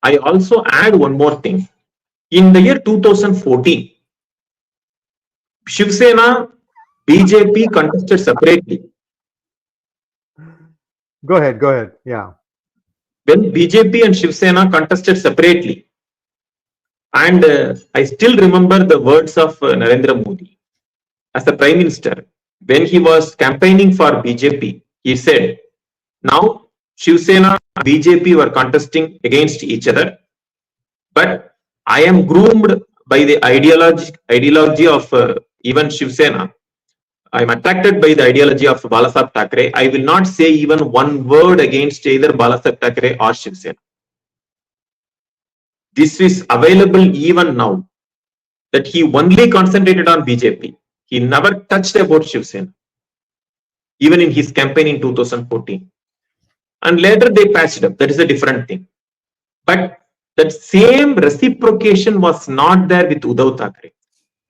Speaker 2: I also add one more thing. In the year 2014, Shiv Sena, BJP contested separately.
Speaker 1: Go ahead. Yeah.
Speaker 2: When BJP and Shiv Sena contested separately, and I still remember the words of Narendra Modi as the Prime Minister when he was campaigning for BJP. He said, now Shiv Sena and BJP were contesting against each other. But I am groomed by the ideology of even Shiv Sena. I am attracted by the ideology of Balasaheb Thackrey. I will not say even one word against either Balasaheb Thackrey or Shiv Sena. This is available even now, that he only concentrated on BJP. He never touched about Shiv Sena, even in his campaign in 2014. And later they patched up. That is a different thing. But that same reciprocation was not there with Uddhav Thackeray.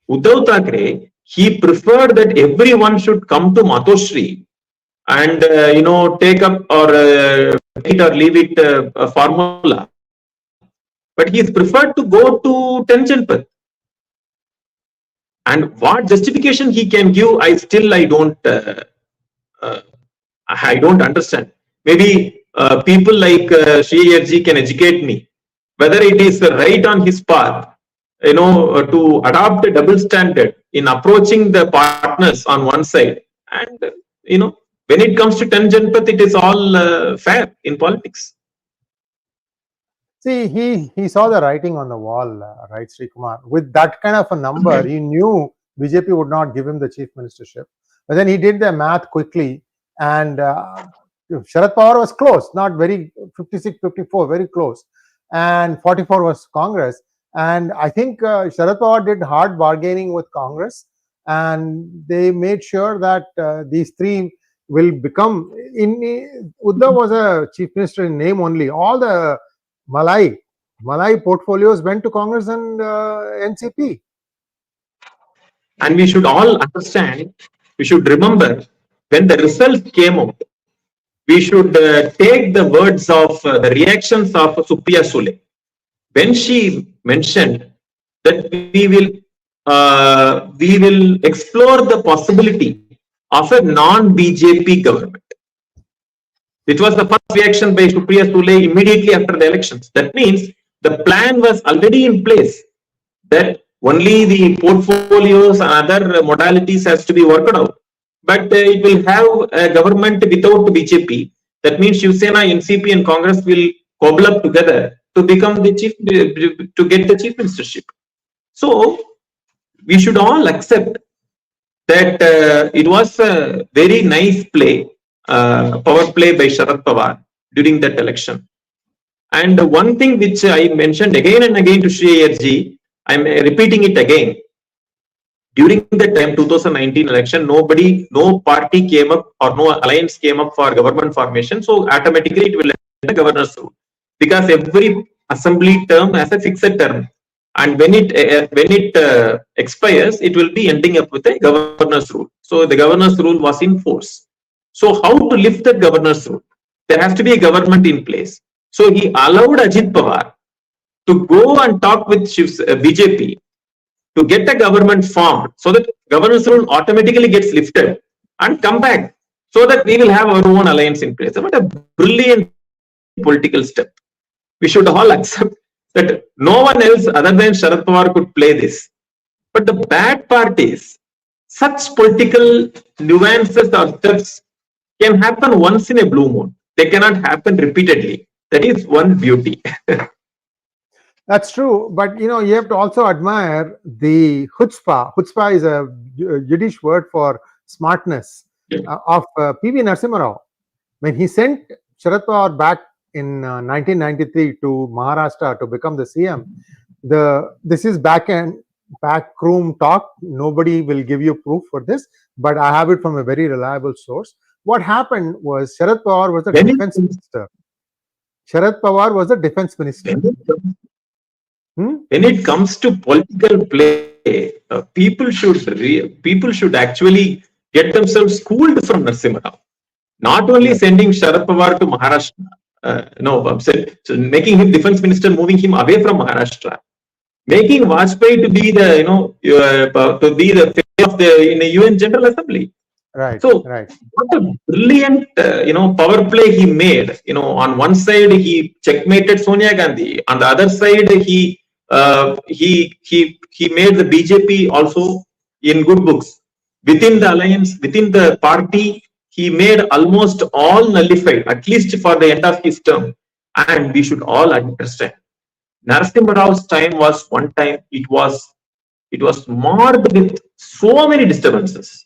Speaker 2: Uddhav Thackeray, he preferred that everyone should come to Matoshri and take up or it or leave it a formula. But he is preferred to go to Janpath. And what justification he can give, I don't understand. Maybe people like Sree Iyer ji can educate me whether it is right on his path, to adopt a double standard in approaching the partners on one side. And when it comes to Janpath, it is all fair in politics.
Speaker 1: See, he saw the writing on the wall, right, Srikumar? With that kind of a number, he knew BJP would not give him the chief ministership. But then he did the math quickly, and Sharad Pawar was close, not very 56, 54, very close, and 44 was Congress. And I think Sharad Pawar did hard bargaining with Congress, and they made sure that these three will become. Uddhav was a chief minister in name only. All the Malai portfolios went to Congress and NCP.
Speaker 2: And we should all understand, we should remember, when the results came out, we should take the words of the reactions of Supriya Sule. When she mentioned that we will explore the possibility of a non-BJP government. It was the first reaction by Supriya Sule immediately after the elections. That means the plan was already in place, that only the portfolios and other modalities has to be worked out. But it will have a government without BJP. That means Shiv Sena, NCP and Congress will cobble up together to become the chief, to get the chief ministership. So we should all accept that it was a very nice play, power play by Sharad Pawar during that election. And one thing which I mentioned again and again to Sree Iyer ji, I am repeating it again. During the time 2019 election, no party came up or no alliance came up for government formation. So automatically it will end the governor's rule, because every assembly term has a fixed term, and when it expires, it will be ending up with a governor's rule. So the governor's rule was in force. So how to lift that governor's rule? There has to be a government in place. So he allowed Ajit Pawar to go and talk with BJP to get a government formed, so that governor's rule automatically gets lifted and come back, so that we will have our own alliance in place. What a brilliant political step. We should all accept that no one else other than Sharad Pawar could play this. But the bad part is, such political nuances or steps can happen once in a blue moon. They cannot happen repeatedly. That is one beauty.
Speaker 1: That's true, but you have to also admire the chutzpah. Chutzpah is a Yiddish word for smartness of PV Narsimha Rao. When he sent Sharad Pawar back in 1993 to Maharashtra to become the CM, this is backroom talk. Nobody will give you proof for this, but I have it from a very reliable source. What happened was Sharad Pawar was the defense minister. Sharad Pawar was the defense minister.
Speaker 2: When it comes to political play, people should actually get themselves schooled from Narsimha Rao. Not only sending Sharad Pawar to Maharashtra, so making him defense minister, moving him away from Maharashtra, making Vajpayee to be the face of in the UN General Assembly.
Speaker 1: Right.
Speaker 2: So,
Speaker 1: right.
Speaker 2: What a brilliant, power play he made. On one side he checkmated Sonia Gandhi. On the other side, he made the BJP also in good books within the alliance, within the party. he made almost all nullified, at least for the end of his term. And we should all understand, Narsimha Rao's time was one time, it was marred with so many disturbances.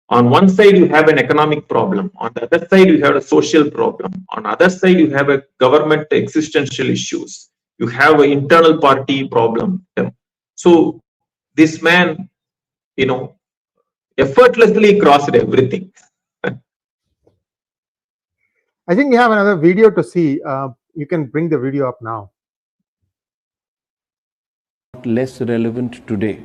Speaker 2: On one side, you have an economic problem. On the other side, you have a social problem. On the other side, you have a government existential issues. You have an internal party problem. So this man, effortlessly crossed everything.
Speaker 1: I think we have another video to see. You can bring the video up now.
Speaker 3: Less relevant today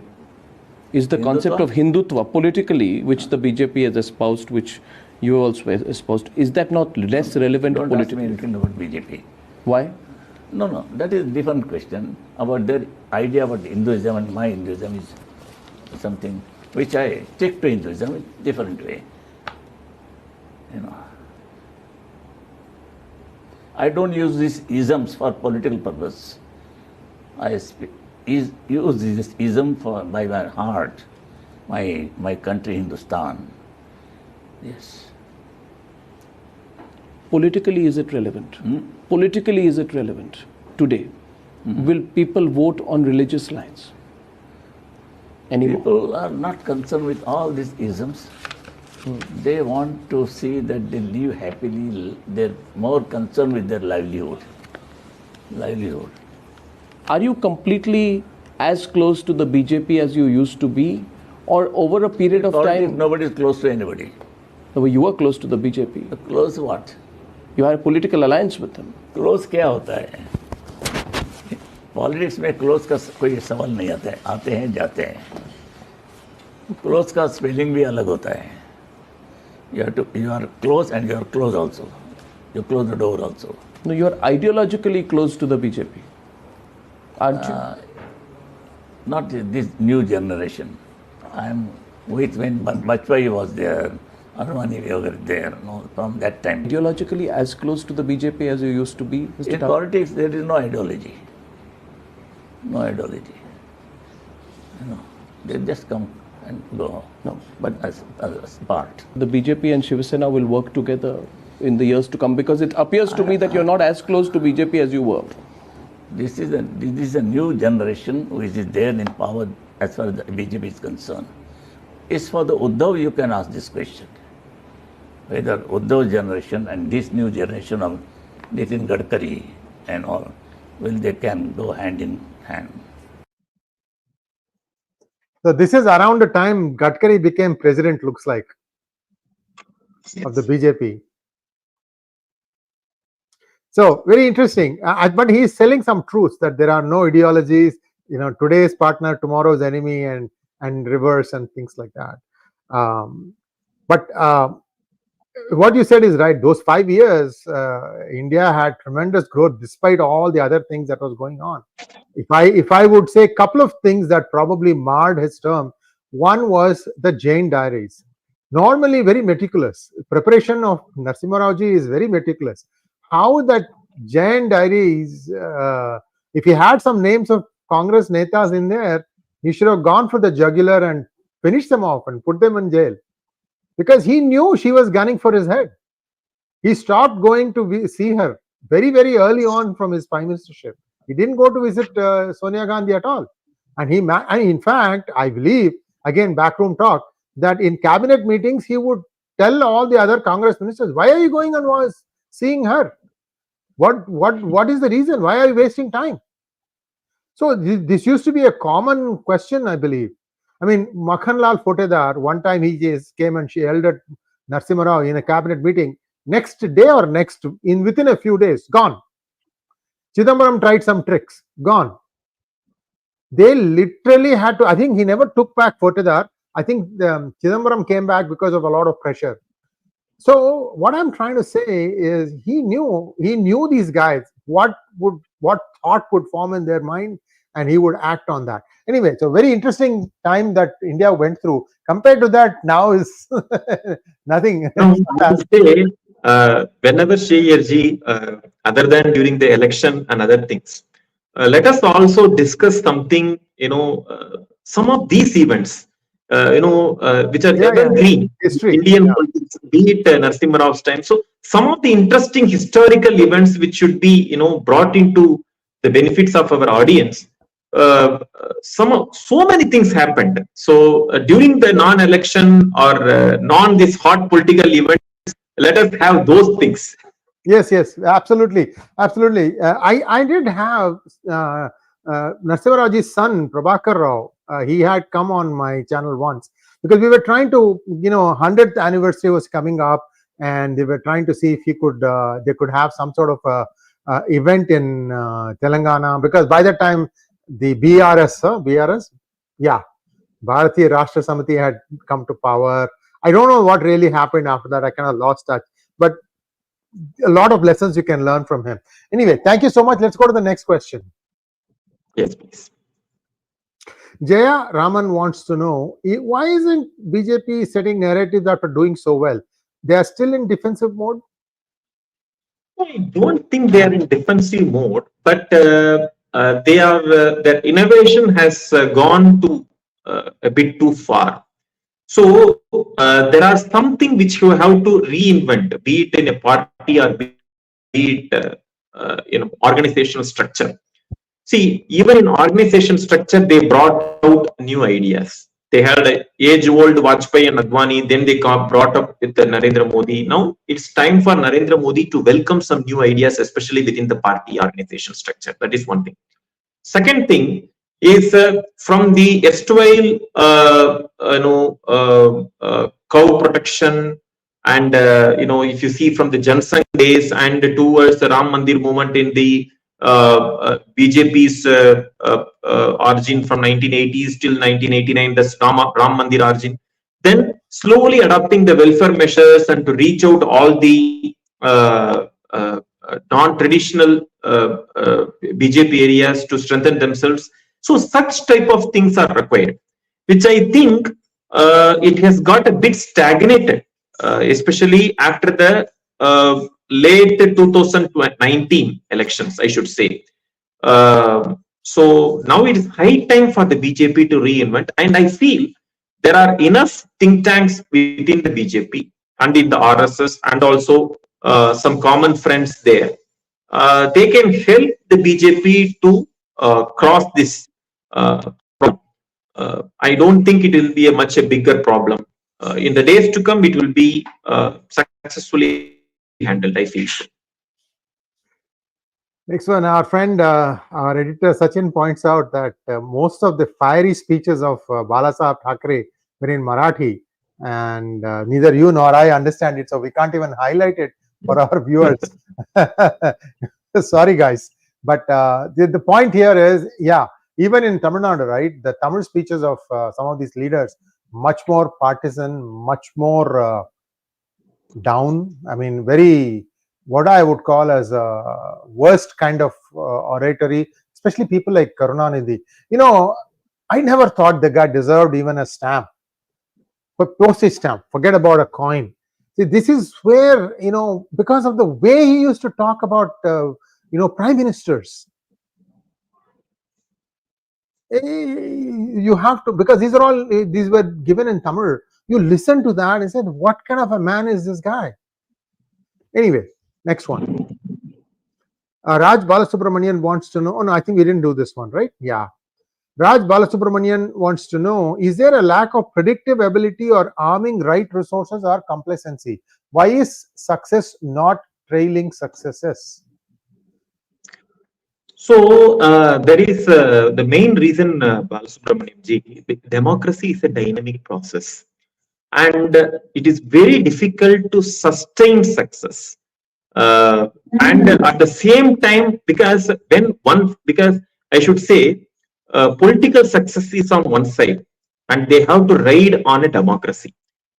Speaker 3: is the concept of Hindutva politically, which the BJP has espoused, which you also espoused. Is that not less relevant
Speaker 4: Don't
Speaker 3: politically?
Speaker 4: ask me anything about BJP.
Speaker 3: Why?
Speaker 4: No, that is a different question. About their idea about Hinduism and my Hinduism is something which I stick to Hinduism in a different way. I don't use these isms for political purpose. I use this ism by my heart, my country, Hindustan. Yes.
Speaker 3: Politically, is it relevant? Politically, is it relevant today? Will people vote on religious lines anymore?
Speaker 4: People are not concerned with all these isms. They want to see that they live happily. They're more concerned with their livelihood.
Speaker 3: Are you completely as close to the BJP as you used to be, or over a period of time?
Speaker 4: Nobody is close to anybody.
Speaker 3: No, you were close to the BJP.
Speaker 4: Close what?
Speaker 3: You had a political alliance with them.
Speaker 4: Close क्या होता है? Politics में close का कोई सवाल नहीं आता है. आते हैं जाते हैं. Close का spelling भी अलग होता है. You are close and you are close also. You close the door also.
Speaker 3: No, you are ideologically close to the BJP, aren't you?
Speaker 4: Not this new generation. I am with when Bajpayee was there, Armani were there, from that time.
Speaker 3: Ideologically as close to the BJP as you used to be, Mr.
Speaker 4: In
Speaker 3: Thakur?
Speaker 4: politics, there is no ideology. No ideology. They just come and go.
Speaker 3: No,
Speaker 4: But as part.
Speaker 3: the BJP and Shiv Sena will work together in the years to come, because it appears to me that you're not as close to BJP as you were.
Speaker 4: This is a new generation which is there in power as far as the BJP is concerned. It's for the Uddhav you can ask this question. Whether Uddhav generation and this new generation of Nitin Gadkari and all, they can go hand in hand.
Speaker 1: So this is around the time Gadkari became president, looks like, of the BJP. So very interesting. But he is selling some truths that there are no ideologies. Today's partner, tomorrow's enemy, and reverse and things like that. But what you said is right. Those 5 years, India had tremendous growth despite all the other things that was going on. If I would say a couple of things that probably marred his term, one was the Jain diaries. Normally very meticulous. Preparation of Narsimha Rao ji is very meticulous. How that Jain diaries, if he had some names of Congress netas in there, he should have gone for the jugular and finished them off and put them in jail. Because he knew she was gunning for his head. He stopped going to see her very, very early on from his prime ministership. He didn't go to visit Sonia Gandhi at all. And in fact, I believe, again, backroom talk, that in cabinet meetings, he would tell all the other Congress ministers, why are you going and seeing her? What is the reason? Why are you wasting time? So this used to be a common question, I believe. I mean, Makhanlal Photedar, one time he just came and she yelled at Narsimha Rao in a cabinet meeting. Next day or within a few days, gone. Chidambaram tried some tricks, gone. They literally had to, I think he never took back Photedar. I think Chidambaram came back because of a lot of pressure. So what I'm trying to say is he knew these guys, what thought would form in their mind, and he would act on that. Anyway, so very interesting time that India went through. Compared to that, now is nothing.
Speaker 2: Whenever Sree Iyer ji, other than during the election and other things, let us also discuss something, some of these events. which are evergreen
Speaker 1: history.
Speaker 2: Indian politics, be it Narsimha Rao's time. So some of the interesting historical events which should be, brought into the benefits of our audience. So many things happened. So during the non-election or this hot political events, let us have those things.
Speaker 1: Yes, absolutely. I did have Narsimha Rao's son, Prabhakar Rao. He had come on my channel once because we were trying to, 100th anniversary was coming up, and they were trying to see if they could have some sort of event in Telangana, because by that time the Bharatiya Rashtra Samiti had come to power. I don't know what really happened after that. I kind of lost touch, but a lot of lessons you can learn from him. Anyway, thank you so much. Let's go to the next question.
Speaker 2: Yes, please.
Speaker 1: Jaya Raman wants to know, why isn't BJP setting narratives after doing so well? They are still in defensive mode?
Speaker 2: I don't think they are in defensive mode, but their innovation has gone to a bit too far. So there are something which you have to reinvent, be it in a party or be it organizational structure. See, even in organization structure, they brought out new ideas. They had age-old Vajpayee and Advani, then they brought up with Narendra Modi. Now it's time for Narendra Modi to welcome some new ideas, especially within the party organization structure. That is one thing. Second thing is from the erstwhile, cow protection, and if you see from the Jansangh days and towards the Ram Mandir movement in the BJP's origin from 1980s till 1989, that's Ram Mandir origin. Then slowly adopting the welfare measures and to reach out all the non-traditional BJP areas to strengthen themselves. So such type of things are required, which I think it has got a bit stagnated, especially after the late 2019 elections, I should say. So now it is high time for the BJP to reinvent, and I feel there are enough think tanks within the BJP and in the RSS and also some common friends there. They can help the BJP to cross this problem. I don't think it will be a much bigger problem. In the days to come, it will be successfully handled, I feel.
Speaker 1: Next one, our friend, our editor Sachin points out that most of the fiery speeches of Balasaheb Thackrey were in Marathi, and neither you nor I understand it, so we can't even highlight it for our viewers. Sorry, guys. But the point here is, even in Tamil Nadu, right, the Tamil speeches of some of these leaders, much more partisan, much more down. I mean, very, what I would call as a worst kind of oratory, especially people like Karunanidhi. I never thought the guy deserved even a stamp, but postage stamp, forget about a coin. See, this is where, because of the way he used to talk about, prime ministers. You have to, because these were given in Tamil. You listen to that and said, what kind of a man is this guy? Anyway, next one. Raj Balasubramanian wants to know, I think we didn't do this one, right? Yeah. Raj Balasubramanian wants to know, is there a lack of predictive ability or arming right resources or complacency? Why is success not trailing successes?
Speaker 2: So there is the main reason, Balasubramanian ji, democracy is a dynamic process, and it is very difficult to sustain success. And at the same time, because I should say, political success is on one side, and they have to ride on a democracy.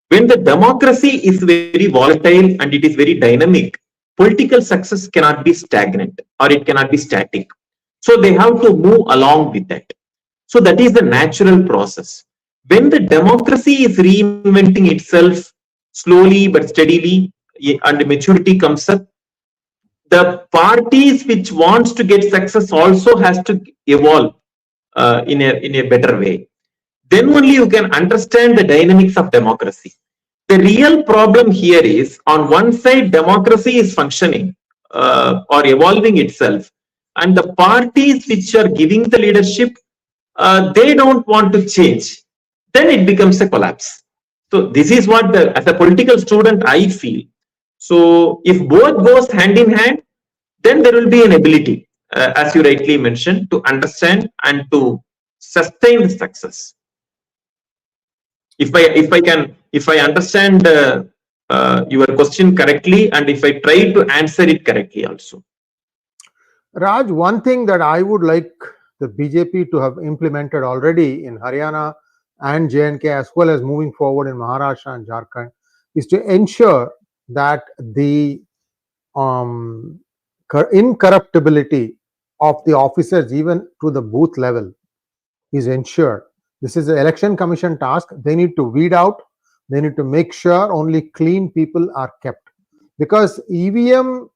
Speaker 2: When the democracy is very volatile and it is very dynamic, political success cannot be stagnant or it cannot be static. So they have to move along with that. So that is the natural process. When the democracy is reinventing itself slowly but steadily and maturity comes up, the parties which wants to get success also has to evolve in a better way. then only you can understand the dynamics of democracy. The real problem here is, on one side, democracy is functioning or evolving itself, and the parties which are giving the leadership, they don't want to change. Then it becomes a collapse. So this is what, as a political student, I feel. So if both goes hand in hand, then there will be an ability, as you rightly mentioned, to understand and to sustain the success. If I understand your question correctly, and if I try to answer it correctly also.
Speaker 1: Raj, one thing that I would like the BJP to have implemented already in Haryana and J&K, as well as moving forward in Maharashtra and Jharkhand, is to ensure that the incorruptibility of the officers, even to the booth level, is ensured. This is the election commission task. They need to weed out. They need to make sure only clean people are kept, because EVM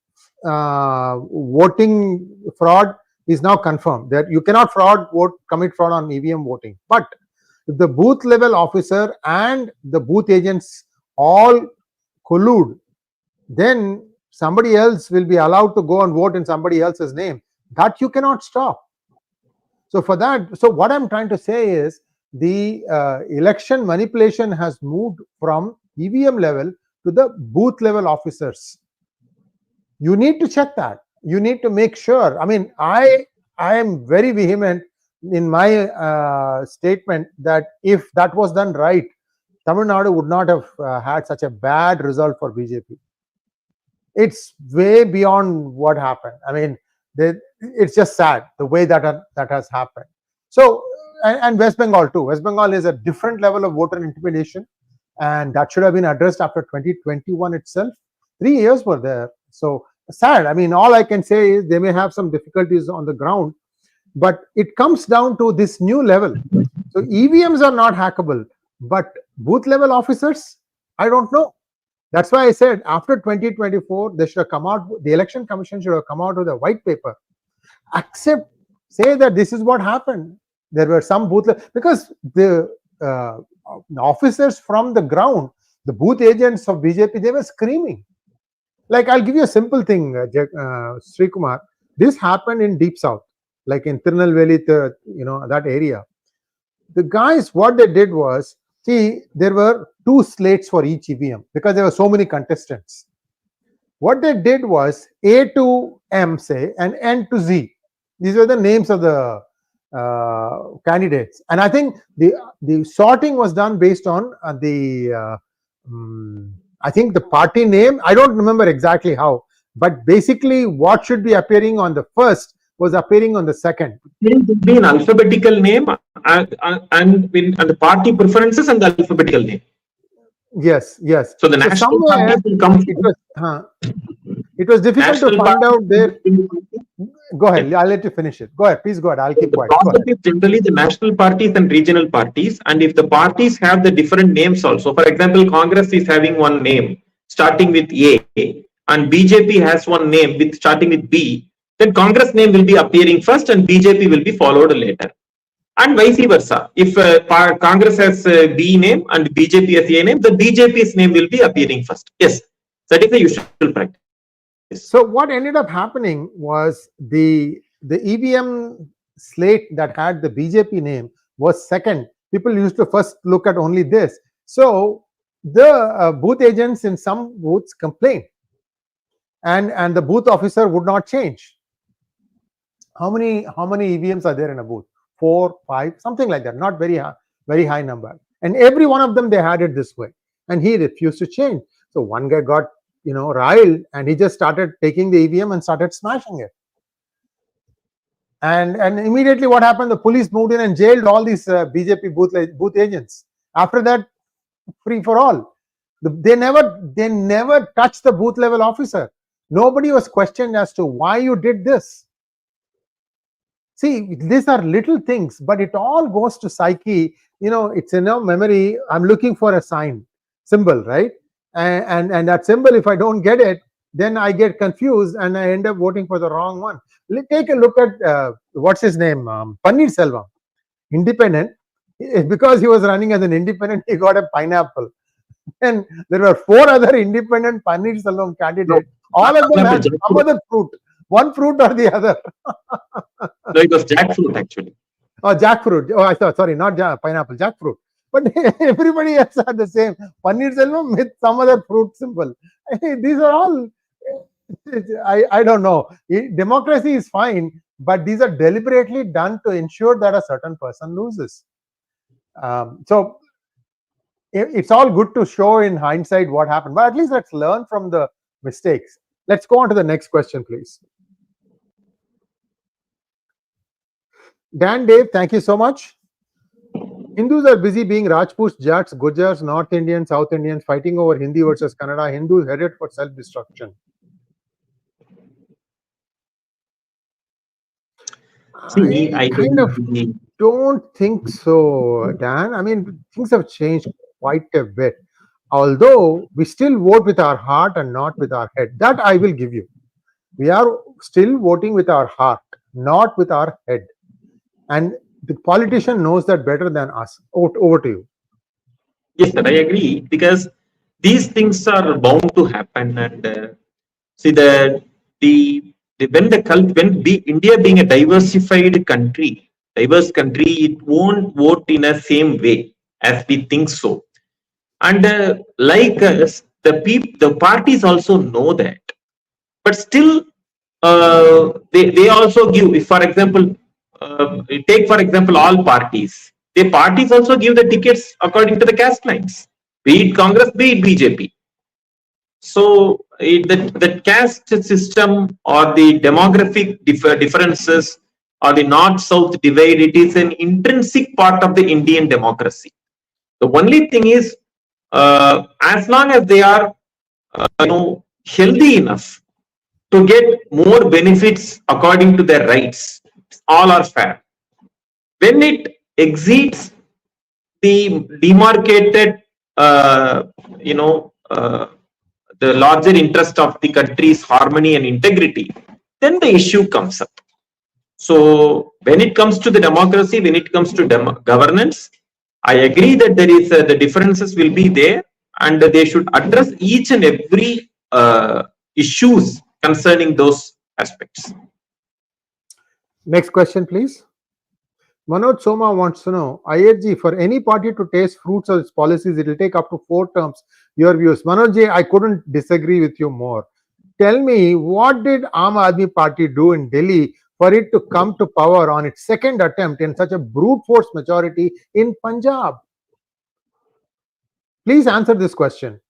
Speaker 1: voting fraud is now confirmed that you cannot commit fraud on EVM voting. But if the booth level officer and the booth agents all collude, then somebody else will be allowed to go and vote in somebody else's name. That you cannot stop. So for that, so what I'm trying to say is, the election manipulation has moved from EVM level to the booth level officers. You need to check that. You need to make sure. I mean, I am very vehement in my statement that if that was done right, Tamil Nadu would not have had such a bad result for BJP. It's way beyond what happened. I mean, it's just sad the way that has happened. So, and West Bengal too. West Bengal is a different level of voter intimidation, and that should have been addressed after 2021 itself. 3 years were there. So sad. I mean, all I can say is they may have some difficulties on the ground, but it comes down to this new level. So EVMs are not hackable, but booth level officers, I don't know. That's why I said after 2024, they should have come out, the election commission should have come out with a white paper. Say that this is what happened. There were some booth, because the officers from the ground, the booth agents of BJP, they were screaming. Like, I'll give you a simple thing, Srikumar. This happened in Deep South, like in Tirunelveli, that area. The guys, what they did was, see, there were 2 slates for each EVM because there were so many contestants. What they did was A to M, say, and N to Z. These were the names of the candidates, and I think the sorting was done based on I think the party name. I don't remember exactly how, but basically what should be appearing on the first was appearing on the second.
Speaker 2: It would be an alphabetical name and the party preferences and the alphabetical name.
Speaker 1: Yes.
Speaker 2: So the national party will come.
Speaker 1: It was difficult to find out there. Go ahead. I'll let you finish it. Go ahead. Please go ahead. I'll keep quiet.
Speaker 2: The process is generally the national parties and regional parties, and if the parties have the different names also, for example, Congress is having one name starting with A, and BJP has one name with starting with B, then Congress name will be appearing first and BJP will be followed later. And vice versa. If Congress has a B name and BJP has A name, the BJP's name will be appearing first. Yes, that is the usual practice.
Speaker 1: So what ended up happening was the EVM slate that had the BJP name was second. People used to first look at only this. So the booth agents in some booths complained, and the booth officer would not change. How many EVMs are there in a booth? 4, 5, something like that. Not very high number. And every one of them, they had it this way, and he refused to change. So one guy got riled, and he just started taking the EVM and started smashing it. And immediately what happened? The police moved in and jailed all these BJP booth agents. After that, free for all. They never touched the booth level officer. Nobody was questioned as to why you did this. See, these are little things, but it all goes to psyche. It's in our memory. I'm looking for a symbol, right? And that symbol, if I don't get it, then I get confused and I end up voting for the wrong one. Take a look at what's his name, Paneerselvam, independent. because he was running as an independent, he got a pineapple. And there were 4 other independent Pannirselvam candidates. All of them had some other fruit, one fruit or the other.
Speaker 2: No, it was jackfruit actually.
Speaker 1: Oh, jackfruit. Oh, I thought, sorry, not pineapple, jackfruit. But everybody else had the same Pannirselvam with some other fruit symbol. These are all, I don't know. Democracy is fine, but these are deliberately done to ensure that a certain person loses. So it's all good to show in hindsight what happened, but at least let's learn from the mistakes. Let's go on to the next question, please. Dan Dave, thank you so much. Hindus are busy being Rajputs, Jats, Gujars, North Indians, South Indians, fighting over Hindi versus Kannada. Hindus headed for self-destruction.
Speaker 2: See, I
Speaker 1: kind of don't think so, Dan. I mean, things have changed quite a bit. Although we still vote with our heart and not with our head. That I will give you. We are still voting with our heart, not with our head. And the politician knows that better than us. Over to you.
Speaker 2: Yes, sir, I agree, because these things are bound to happen. And see, when India being a diversified country, diverse country, it won't vote in the same way as we think so. And like us, the parties also know that, but still they also give. If, for example, take for example all parties. The parties also give the tickets according to the caste lines, be it Congress, be it BJP. So the caste system or the demographic differences or the north-south divide, it is an intrinsic part of the Indian democracy. The only thing is, as long as they are healthy enough to get more benefits according to their rights, all are fair. When it exceeds the demarcated, the larger interest of the country's harmony and integrity, then the issue comes up. So when it comes to the democracy, when it comes to governance, I agree that there is the differences will be there, and they should address each and every issues concerning those aspects.
Speaker 1: Next question, please. Manoj Soma wants to know, Iyerji, for any party to taste fruits of its policies, it will take up to 4 terms. Your views. Manoj, I couldn't disagree with you more. Tell me, what did Aam Aadmi Party do in Delhi for it to come to power on its second attempt in such a brute force majority in Punjab? Please answer this question.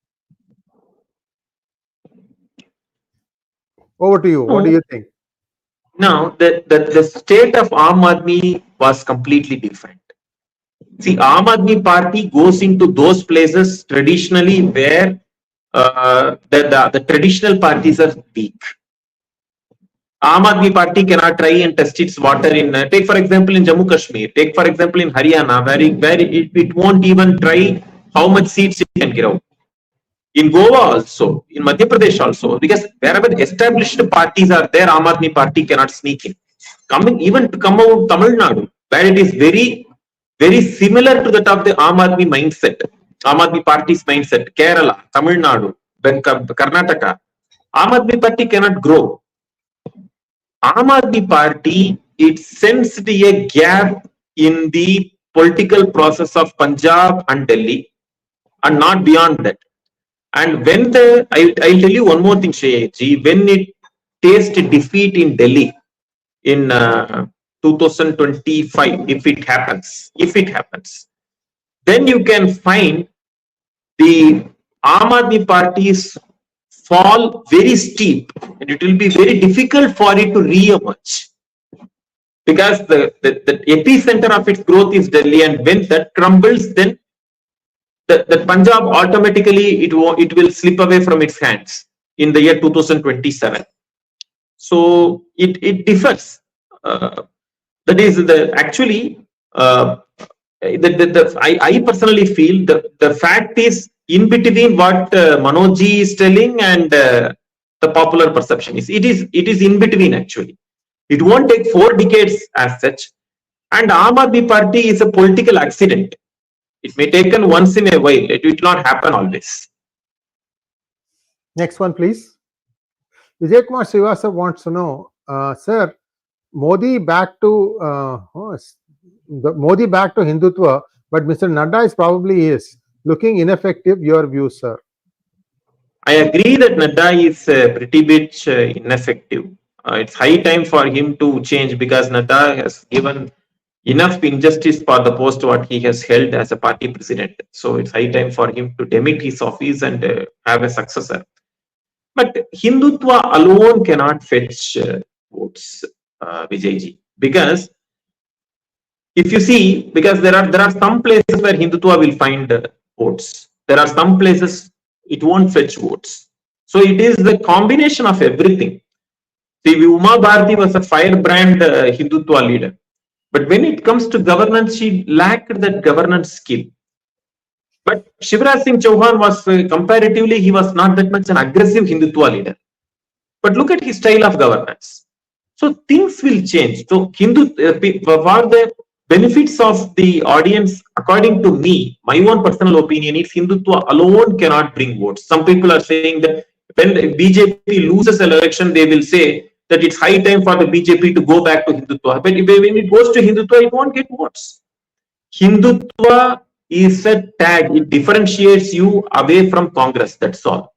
Speaker 1: Over to you. What do you think?
Speaker 2: Now, the state of Aam Aadmi was completely different. See, Aam Aadmi Party goes into those places traditionally where the traditional parties are weak. Aam Aadmi Party cannot try and test its water in, take for example in Jammu Kashmir, take for example in Haryana, where it won't even try how much seats it can get out. In Goa also, in Madhya Pradesh also, because wherever established parties are there, Aam Aadmi Party cannot sneak in. Even to come out Tamil Nadu, where it is very, very similar to that of the Aam Aadmi mindset, Aam Aadmi Party's mindset, Kerala, Tamil Nadu, Karnataka, Aam Aadmi Party cannot grow. Aam Aadmi Party, it sensed a gap in the political process of Punjab and Delhi, and not beyond that. And when I'll tell you one more thing, Shreyaji, when it tasted defeat in Delhi in 2025, if it happens, then you can find the Aam Aadmi Party's fall very steep, and it will be very difficult for it to re-emerge, because the epicenter of its growth is Delhi, and when that crumbles, then the Punjab automatically it will slip away from its hands in the year 2027. So it differs. That is actually I personally feel the fact is in between what Manojji is telling and the popular perception is. It is in between actually. It won't take 4 decades as such. And Aam Aadmi Party is a political accident. It may take once in a while. It will not happen always.
Speaker 1: Next one, please. 𝗣𝗬𝗂𝘁𝘀𝘆 𝗢𝘂𝘁 wants to know, sir, Modi back to Modi back to Hindutva, but Mr. Nadda is probably looking ineffective. Your view, sir?
Speaker 2: I agree that Nadda is pretty bit ineffective. It's high time for him to change because Nadda has given enough injustice for the post what he has held as a party president. So it's high time for him to demit his office and have a successor. But Hindutva alone cannot fetch votes, Vijayji, because if you see, because there are some places where Hindutva will find votes. There are some places it won't fetch votes. So it is the combination of everything. See, Uma Bharati was a firebrand Hindutva leader. But when it comes to governance, she lacked that governance skill. But Shivraj Singh Chauhan was comparatively, he was not that much an aggressive Hindutva leader. But look at his style of governance. So things will change. So for the benefits of the audience, according to me, my own personal opinion is Hindutva alone cannot bring votes. Some people are saying that when BJP loses an election, they will say that it's high time for the BJP to go back to Hindutva. But when it goes to Hindutva, it won't get votes. Hindutva is a tag. It differentiates you away from Congress. That's all.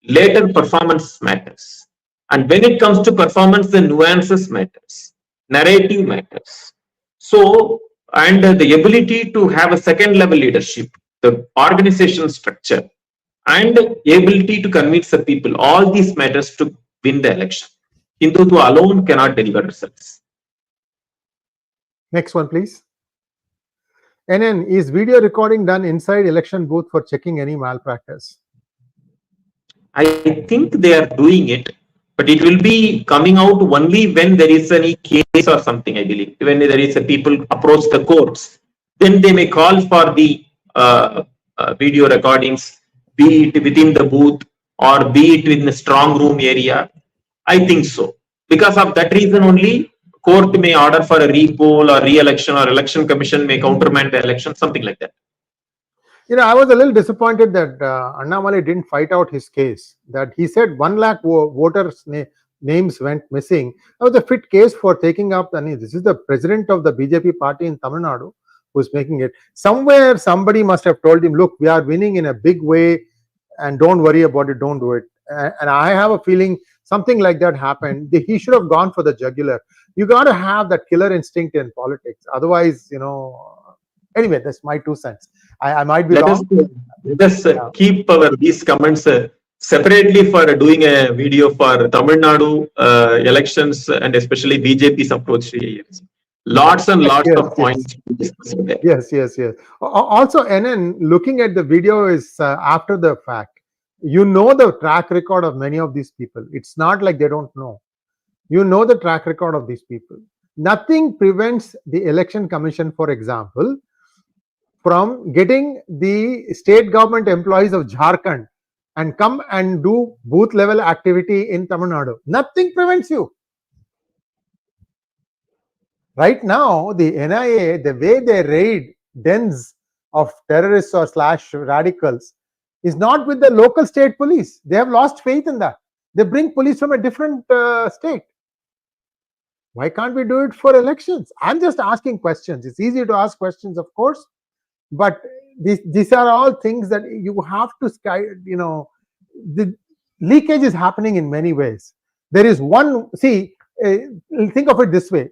Speaker 2: Later performance matters. And when it comes to performance, the nuances matters. Narrative matters. So, and the ability to have a second level leadership, the organization structure, and ability to convince the people, all these matters to win the election. Hindutva alone cannot deliver results.
Speaker 1: Next one, please. NN, is video recording done inside election booth for checking any malpractice?
Speaker 2: I think they are doing it, but it will be coming out only when there is any case or something, I believe. When there is a people approach the courts, then they may call for the video recordings, be it within the booth or be it in the strong room area. I think so. Because of that reason only, court may order for a repoll or re-election, or election commission may countermand the election, something like that.
Speaker 1: You know, I was a little disappointed that Annamalai didn't fight out his case. That he said 1 lakh voters' names went missing. That was a fit case for taking up. This is the president of the BJP party in Tamil Nadu who's making it. Somewhere somebody must have told him, look, we are winning in a big way and don't worry about it, don't do it. And I have a feeling something like that happened. He should have gone for the jugular. You got to have that killer instinct in politics. Otherwise, you know, anyway, that's my 2 cents. I might be wrong.
Speaker 2: Let us keep these comments separately for doing a video for Tamil Nadu elections and especially BJP's approach to AIMIM. Lots and lots of points to discuss there.
Speaker 1: Yes. Also, NN, looking at the video is after the fact. You know the track record of many of these people. It's not like they don't know. You know the track record of these people. Nothing prevents the election commission, for example, from getting the state government employees of Jharkhand and come and do booth level activity in Tamil Nadu. Nothing prevents you. Right now, the NIA, the way they raid dens of terrorists or / radicals is not with the local state police. They have lost faith in that. They bring police from a different state. Why can't we do it for elections? I'm just asking questions. It's easy to ask questions, of course, but these are all things that you have to, you know, the leakage is happening in many ways. There is one, see, think of it this way,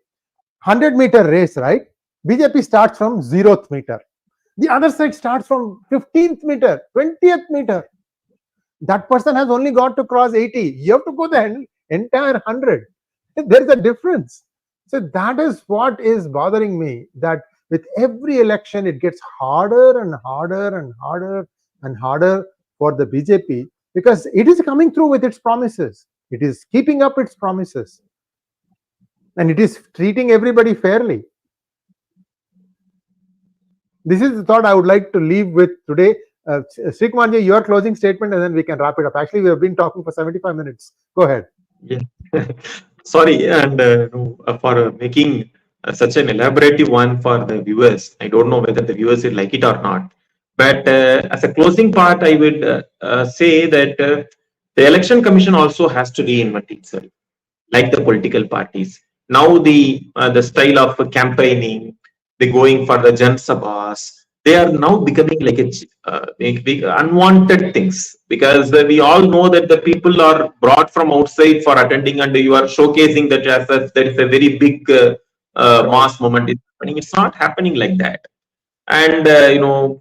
Speaker 1: 100-meter race, right? BJP starts from 0th meter. The other side starts from 15th meter, 20th meter. That person has only got to cross 80. You have to go the entire 100. There's a difference. So that is what is bothering me, that with every election, it gets harder and harder and harder and harder for the BJP, because it is coming through with its promises. It is keeping up its promises. And it is treating everybody fairly. This is the thought I would like to leave with today. Srikumarji, your closing statement, and then we can wrap it up. Actually, we have been talking for 75 minutes. Go ahead.
Speaker 2: Yeah. Sorry, and for making such an elaborative one for the viewers. I don't know whether the viewers will like it or not. But as a closing part, I would say that the Election Commission also has to reinvent itself, like the political parties. Now the style of campaigning, the going for the Jan Sabhas, they are now becoming like big unwanted things, because we all know that the people are brought from outside for attending, and you are showcasing that as there is a very big mass movement is happening. It's not happening like that. And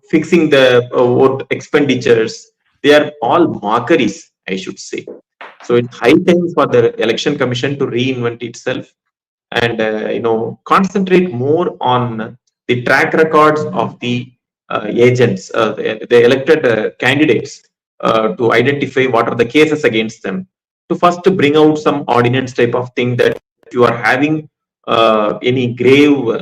Speaker 2: fixing the vote expenditures, they are all mockeries, I should say. So it's high time for the Election Commission to reinvent itself and concentrate more on the track records of the agents, the elected candidates, to identify what are the cases against them, to first bring out some ordinance type of thing, that you are having any grave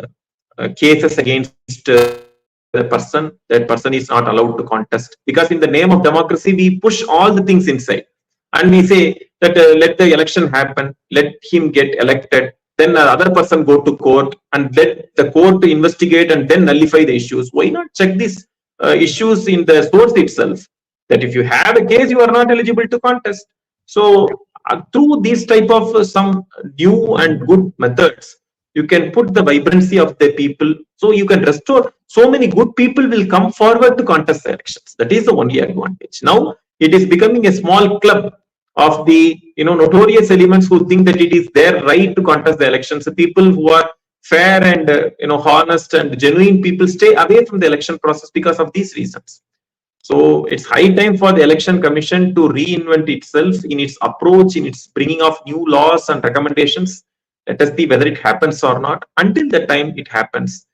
Speaker 2: cases against the person, that person is not allowed to contest, because in the name of democracy we push all the things inside and we say that let the election happen, let him get elected, then another person go to court and let the court to investigate and then nullify the issues. Why not check these issues in the source itself, that if you have a case you are not eligible to contest? So through these type of some new and good methods, you can put the vibrancy of the people, so you can restore. So many good people will come forward to contest the elections. That is the only advantage. Now it is becoming a small club of the notorious elements who think that it is their right to contest the elections. The people who are fair and honest and genuine people stay away from the election process because of these reasons. So it's high time for the Election Commission to reinvent itself in its approach, in its bringing of new laws and recommendations. Let us see whether it happens or not. Until the time it happens,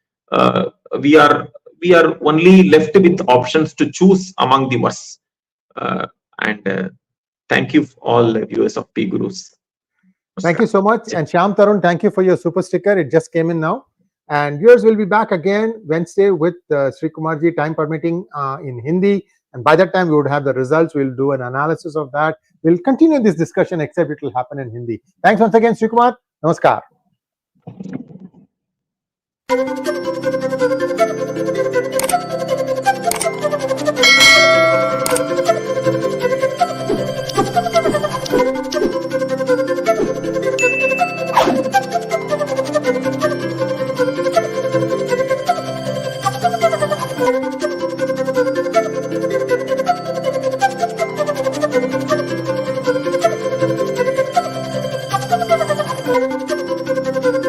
Speaker 2: we are only left with options to choose among the worst. Thank you all viewers of PGurus.
Speaker 1: Thank you so much. And Shyam Tarun, thank you for your super sticker. It just came in now. And viewers will be back again Wednesday with Srikumar ji, time permitting, in Hindi. And by that time, we would have the results. We'll do an analysis of that. We'll continue this discussion, except it will happen in Hindi. Thanks once again, Srikumar. Namaskar.